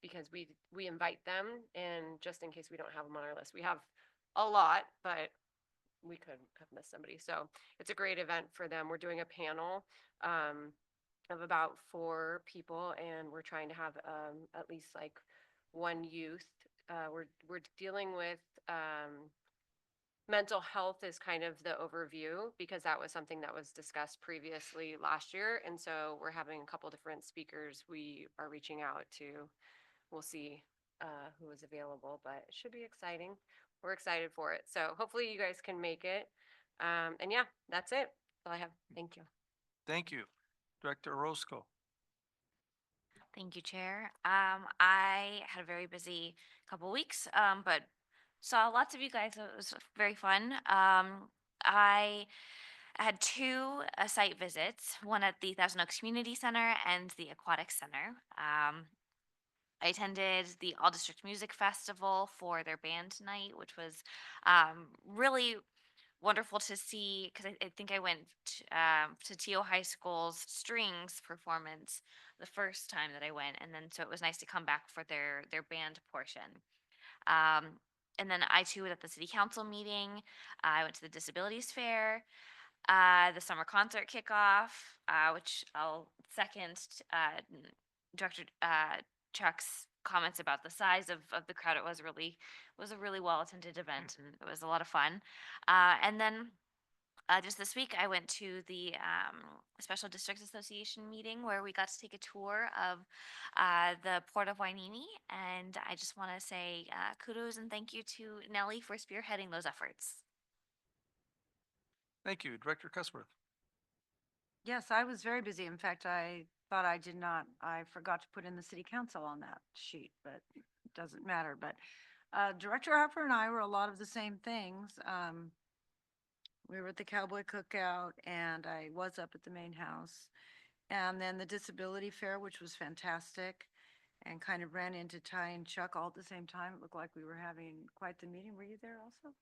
S8: because we invite them, and just in case we don't have them on our list, we have a lot, but we could have missed somebody. So it's a great event for them. We're doing a panel of about 4 people, and we're trying to have at least like one youth. We're dealing with mental health is kind of the overview because that was something that was discussed previously last year, and so we're having a couple different speakers we are reaching out to. We'll see who is available, but it should be exciting. We're excited for it. So hopefully you guys can make it. And yeah, that's it. That's all I have. Thank you.
S1: Thank you. Director Orozco.
S7: Thank you, Chair. I had a very busy couple weeks, but saw lots of you guys. So it was very fun. I had 2 site visits, one at the Thousand Oaks Community Center and the Aquatic Center. I attended the All District Music Festival for their band night, which was really wonderful to see because I think I went to Teo High School's strings performance the first time that I went, and then so it was nice to come back for their band portion. And then I too was at the city council meeting. I went to the disabilities fair, the summer concert kickoff, which I'll second Director Chuck's comments about the size of the crowd. It was a really well attended event, and it was a lot of fun. And then just this week, I went to the Special Districts Association meeting where we got to take a tour of the Port of Wainini, and I just want to say kudos and thank you to Nellie for spearheading those efforts.
S1: Thank you. Director Cusworth.
S6: Yes, I was very busy. In fact, I thought I forgot to put in the city council on that sheet, but it doesn't matter. But Director Harper and I were a lot of the same things. We were at the Cowboy Cookout, and I was up at the main house. And then the Disability Fair, which was fantastic, and kind of ran into Ty and Chuck all at the same time. It looked like we were having quite the meeting. Were you there also?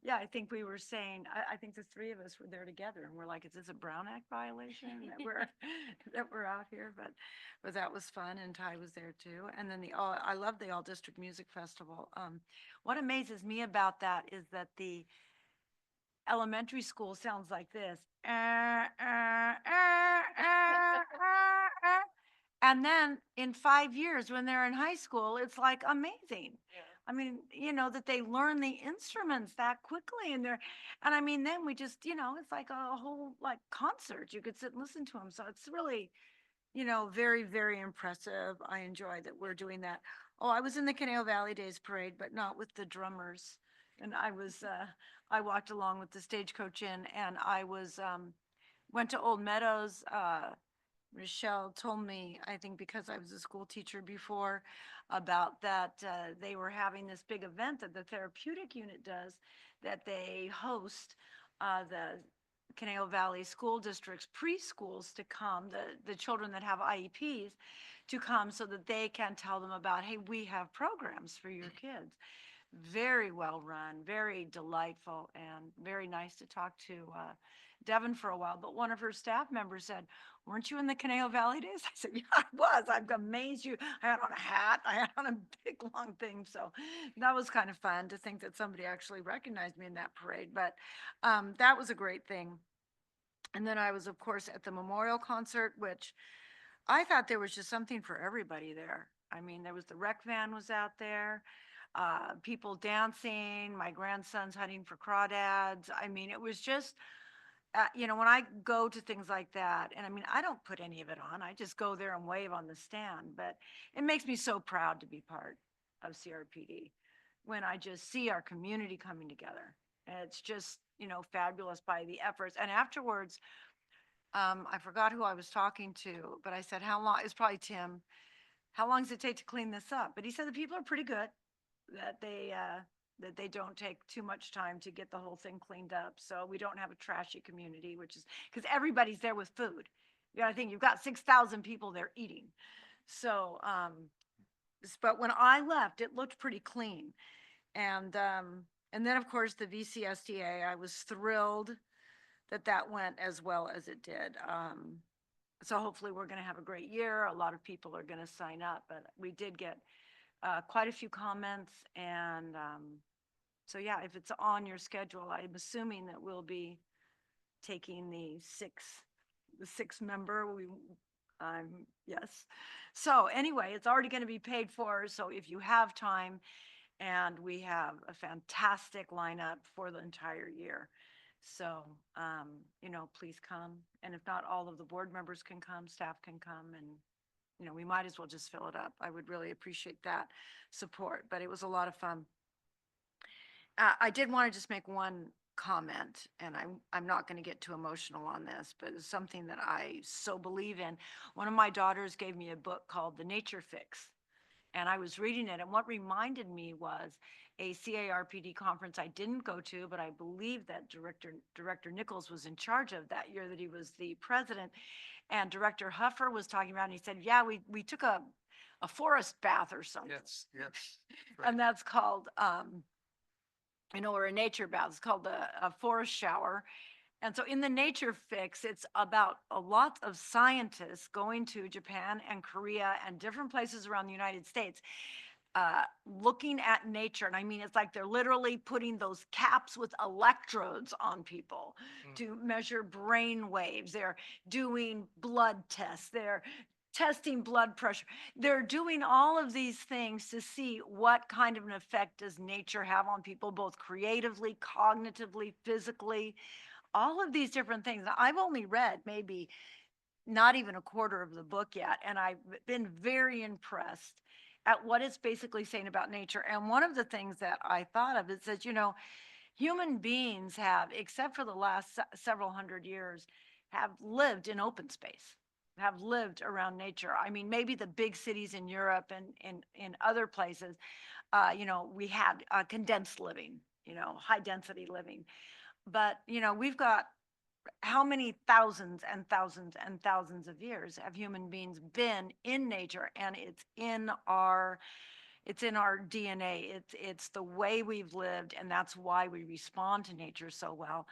S6: Yeah, I think we were saying, I think the 3 of us were there together, and we're like, is this a Brown Act violation that we're, that we're out here? But that was fun, and Ty was there too. And then I love the All District Music Festival. What amazes me about that is that the elementary school sounds like this. And then in 5 years, when they're in high school, it's like amazing. I mean, that they learn the instruments that quickly and I mean, then we just, it's like a whole like concert. You could sit and listen to them. So it's really, very, very impressive. I enjoy that we're doing that. Oh, I was in the Conejo Valley Days Parade, but not with the drummers. And I walked along with the stagecoach in, and I went to Old Meadows. Rochelle told me, I think because I was a school teacher before, about that they were having this big event that the therapeutic unit does, that they host the Conejo Valley School District's preschools to come, the children that have IEPs to come so that they can tell them about, hey, we have programs for your kids. Very well run, very delightful, and very nice to talk to Devin for a while. But one of her staff members said, weren't you in the Conejo Valley Days? I said, yeah, I was. I'm amazed you. I had on a hat. I had on a big long thing. So that was kind of fun to think that somebody actually recognized me in that parade. But that was a great thing. And then I was, of course, at the memorial concert, which I thought there was just something for everybody there. I mean, there was the rec van was out there, people dancing, my grandson's hunting for crawdads. I mean, it was just, when I go to things like that, and I mean, I don't put any of it on. I just go there and wave on the stand, but it makes me so proud to be part of CRPD when I just see our community coming together. And it's just, fabulous by the efforts. And afterwards, I forgot who I was talking to, but I said, how long, it's probably Tim, how long does it take to clean this up? But he said the people are pretty good, that they don't take too much time to get the whole thing cleaned up. So we don't have a trashy community, which is, because everybody's there with food. You gotta think, you've got 6,000 people there eating. So, but when I left, it looked pretty clean. And then, of course, the VCSTA, I was thrilled that that went as well as it did. So hopefully we're going to have a great year. A lot of people are going to sign up, but we did get quite a few comments. And so, yeah, if it's on your schedule, I'm assuming that we'll be taking the six member. Yes. So anyway, it's already going to be paid for. So if you have time, and we have a fantastic lineup for the entire year. So, please come. And if not, all of the board members can come, staff can come, and, we might as well just fill it up. I would really appreciate that support, but it was a lot of fun. I did want to just make one comment, and I'm not going to get too emotional on this, but it's something that I so believe in. One of my daughters gave me a book called The Nature Fix. And I was reading it, and what reminded me was a CARPD conference I didn't go to, but I believe that Director Nichols was in charge of that year that he was the president. And Director Huffer was talking about, and he said, yeah, we took a forest bath or something.
S1: Yes, yes.
S6: And that's called, or a nature bath. It's called a forest shower. And so in the Nature Fix, it's about a lot of scientists going to Japan and Korea and different places around the United States, looking at nature. And I mean, it's like they're literally putting those caps with electrodes on people to measure brain waves. They're doing blood tests. They're testing blood pressure. They're doing all of these things to see what kind of an effect does nature have on people, both creatively, cognitively, physically, all of these different things. I've only read maybe not even a quarter of the book yet, and I've been very impressed at what it's basically saying about nature. And one of the things that I thought of is that, human beings have, except for the last several hundred years, have lived in open space, have lived around nature. I mean, maybe the big cities in Europe and in other places, we had condensed living, high density living. But, we've got how many thousands and thousands and thousands of years have human beings been in nature, and it's in our DNA. It's the way we've lived, and that's why we respond to nature so well.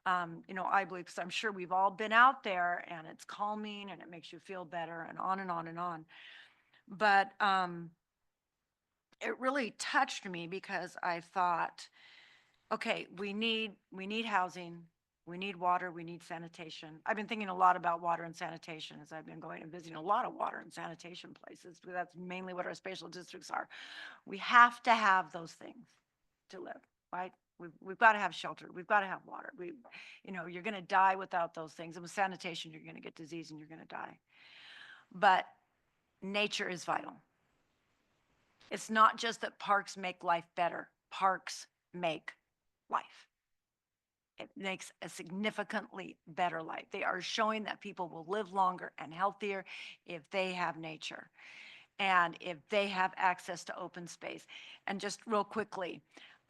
S6: I believe, because I'm sure we've all been out there, and it's calming and it makes you feel better, and on and on and on. But it really touched me because I thought, okay, we need housing, we need water, we need sanitation. I've been thinking a lot about water and sanitation as I've been going and visiting a lot of water and sanitation places, because that's mainly what our spatial districts are. We have to have those things to live, right? We've got to have shelter. We've got to have water. You're going to die without those things. And with sanitation, you're going to get disease and you're going to die. But nature is vital. It's not just that parks make life better. Parks make life. It makes a significantly better life. They are showing that people will live longer and healthier if they have nature and if they have access to open space. And just real quickly,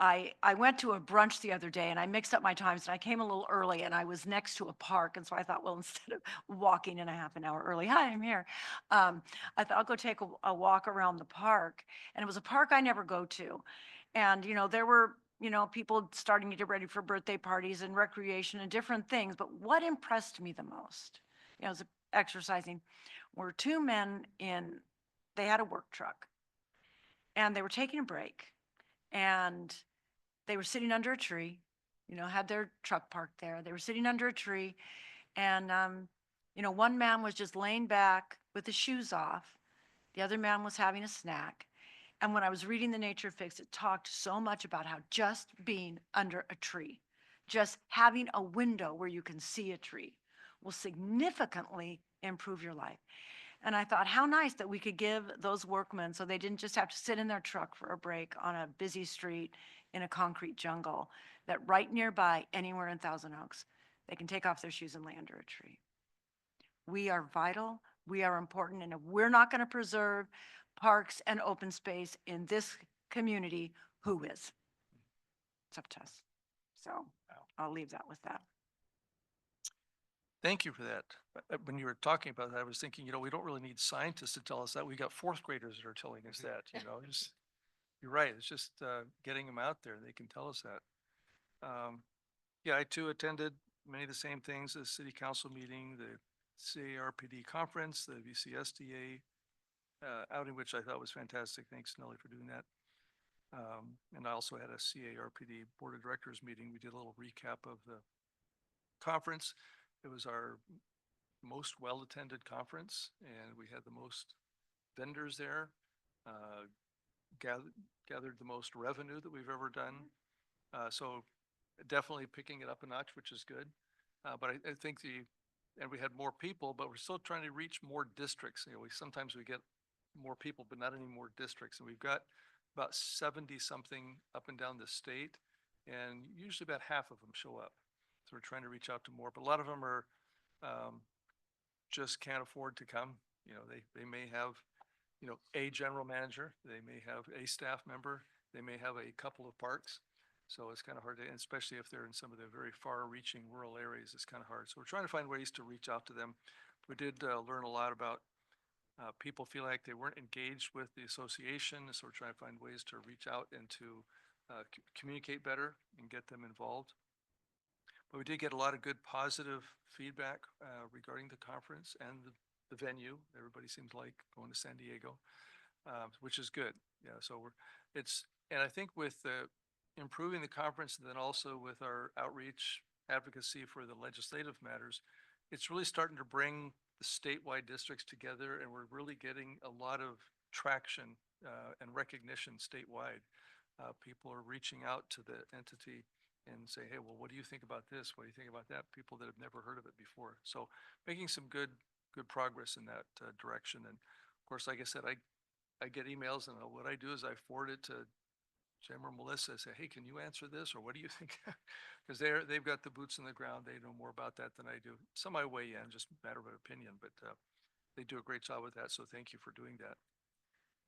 S6: I went to a brunch the other day and I mixed up my times and I came a little early and I was next to a park. And so I thought, well, instead of walking in a half an hour early, hi, I'm here. I thought I'll go take a walk around the park. And it was a park I never go to. And, there were, people starting to get ready for birthday parties and recreation and different things. But what impressed me the most, was exercising, were two men they had a work truck and they were taking a break and they were sitting under a tree, had their truck parked there. They were sitting under a tree and, one man was just laying back with his shoes off. The other man was having a snack. And when I was reading The Nature Fix, it talked so much about how just being under a tree, just having a window where you can see a tree, will significantly improve your life. And I thought, how nice that we could give those workmen so they didn't just have to sit in their truck for a break on a busy street in a concrete jungle, that right nearby, anywhere in Thousand Oaks, they can take off their shoes and lay under a tree. We are vital. We are important. And if we're not going to preserve parks and open space in this community, who is? It's up to us. So I'll leave that with that.
S1: Thank you for that. When you were talking about that, I was thinking, we don't really need scientists to tell us that. We got fourth graders that are telling us that, just, you're right. It's just, getting them out there. They can tell us that. Yeah, I too attended many of the same things, the city council meeting, the CARPD conference, the VCSDA, outing, which I thought was fantastic. Thanks, Nelly, for doing that. And I also had a CARPD Board of Directors meeting. We did a little recap of the conference. It was our most well-attended conference, and we had the most vendors there, gathered the most revenue that we've ever done. So definitely picking it up a notch, which is good. But I think and we had more people, but we're still trying to reach more districts. Sometimes we get more people, but not any more districts. And we've got about 70 something up and down the state, and usually about half of them show up. So we're trying to reach out to more, but a lot of them are, just can't afford to come. They may have, a general manager, they may have a staff member, they may have a couple of parks. So it's kind of hard to, especially if they're in some of the very far-reaching rural areas, it's kind of hard. So we're trying to find ways to reach out to them. We did learn a lot about people feel like they weren't engaged with the association, so we're trying to find ways to reach out and to communicate better and get them involved. But we did get a lot of good positive feedback regarding the conference and the venue. Everybody seems like going to San Diego, which is good. Yeah, so and I think with improving the conference, and then also with our outreach advocacy for the legislative matters, it's really starting to bring the statewide districts together, and we're really getting a lot of traction and recognition statewide. People are reaching out to the entity and say, hey, well, what do you think about this? What do you think about that? People that have never heard of it before. So making some good progress in that direction. And of course, like I said, I get emails, and what I do is I forward it to Jim or Melissa, say, hey, can you answer this? Or what do you think? Because they've got the boots on the ground. They know more about that than I do. Some I weigh in, just a matter of opinion, but they do a great job with that. So thank you for doing that.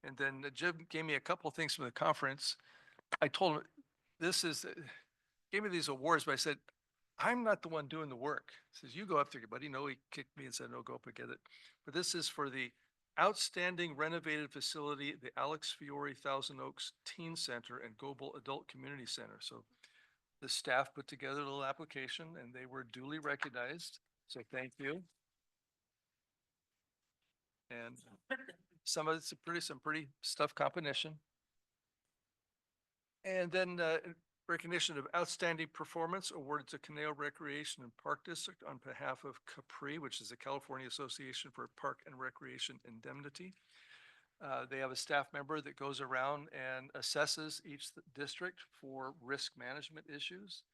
S1: And then Jim gave me a couple of things from the conference. I told him, gave me these awards, but I said, I'm not the one doing the work. He says, you go up there, buddy. No, he kicked me and said, no, go up and get it. But this is for the outstanding renovated facility, the Alex Fiore Thousand Oaks Teen Center and Goble Adult Community Center. So the staff put together a little application, and they were duly recognized. So thank you. And some of it's some pretty tough competition. And then recognition of outstanding performance awarded to Conejo Recreation and Park District on behalf of CAPRI, which is the California Association for Park and Recreation Indemnity. They have a staff member that goes around and assesses each district for risk management issues.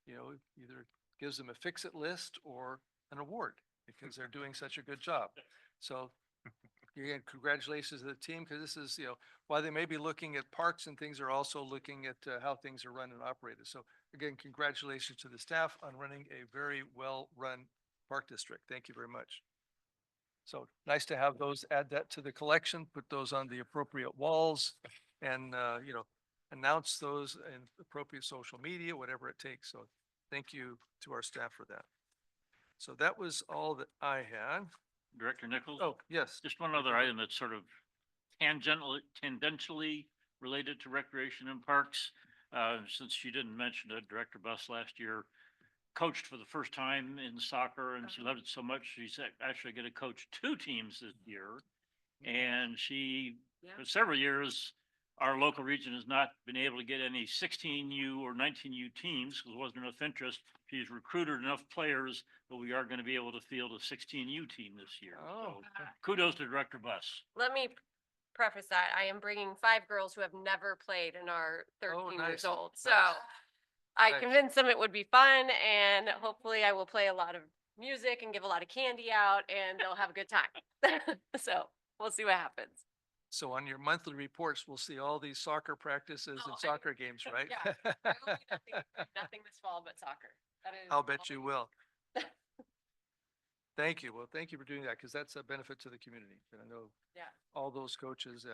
S1: Either gives them a fix-it list or an award because they're doing such a good job. So again, congratulations to the team, because this is, while they may be looking at parks and things, are also looking at how things are run and operated. So again, congratulations to the staff on running a very well-run park district. Thank you very much. So nice to have those, add that to the collection, put those on the appropriate walls, and, announce those in appropriate social media, whatever it takes. So thank you to our staff for that. So that was all that I had.
S9: Director Nichols?
S1: Oh, yes.
S9: Just one other item that's sort of tangentially related to recreation and parks. Since she didn't mention it, Director Buss last year coached for the first time in soccer, and she loved it so much, she's actually going to coach 2 teams this year. And she, for several years, our local region has not been able to get any 16U or 19U teams because there wasn't enough interest. She's recruited enough players that we are going to be able to field a 16U team this year.
S1: Oh.
S9: So kudos to Director Buss.
S8: Let me preface that. I am bringing 5 girls who have never played and are 13
S1: nice.
S8: years old. So I
S1: Nice.
S8: convinced them it would be fun, and hopefully I will play a lot of music and give a lot of candy out, and they'll have a good time. So we'll see what happens.
S1: So on your monthly reports, we'll see all these soccer practices and
S8: Oh,
S1: soccer games, right?
S8: Yeah. There will be nothing this fall but soccer. That is
S1: I'll bet you
S8: all.
S1: will. Thank you. Well, thank you for doing that, because that's a benefit to the community. And I know
S8: Yeah.
S1: all those coaches,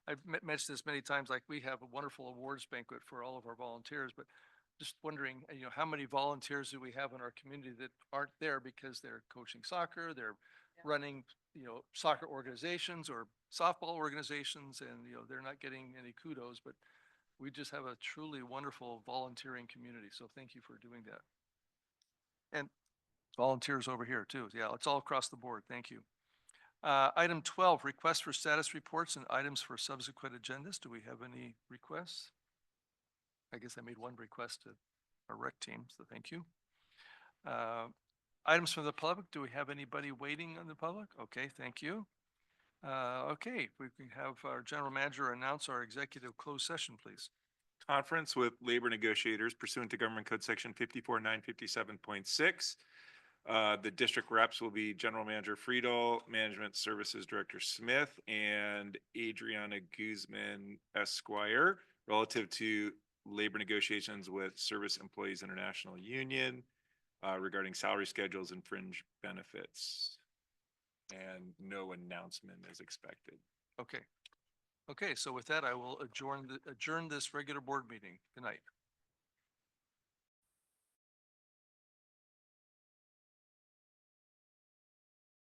S1: I've mentioned this many times, like we have a wonderful awards banquet for all of our volunteers, but just wondering, how many volunteers do we have in our community that aren't there because they're coaching soccer, they're running, soccer organizations or softball organizations, and, they're not getting any kudos, but we just have a truly wonderful volunteering community. So thank you for doing that. And volunteers over here too. Yeah, it's all across the board. Thank you. Item 12, request for status reports and items for subsequent agendas. Do we have any requests? I guess I made one request to our rec team, so thank you. Items from the public. Do we have anybody waiting on the public? Okay, thank you. Okay, we can have our general manager announce our executive closed session, please.
S5: Conference with labor negotiators pursuant to Government Code Section 54957.6. The district reps will be General Manager Friedel, Management Services Director Smith, and Adriana Guzman Esquire, relative to labor negotiations with Service Employees International Union regarding salary schedules and fringe benefits. And no announcement is expected.
S1: Okay. Okay, so with that, I will adjourn this regular board meeting. Good night.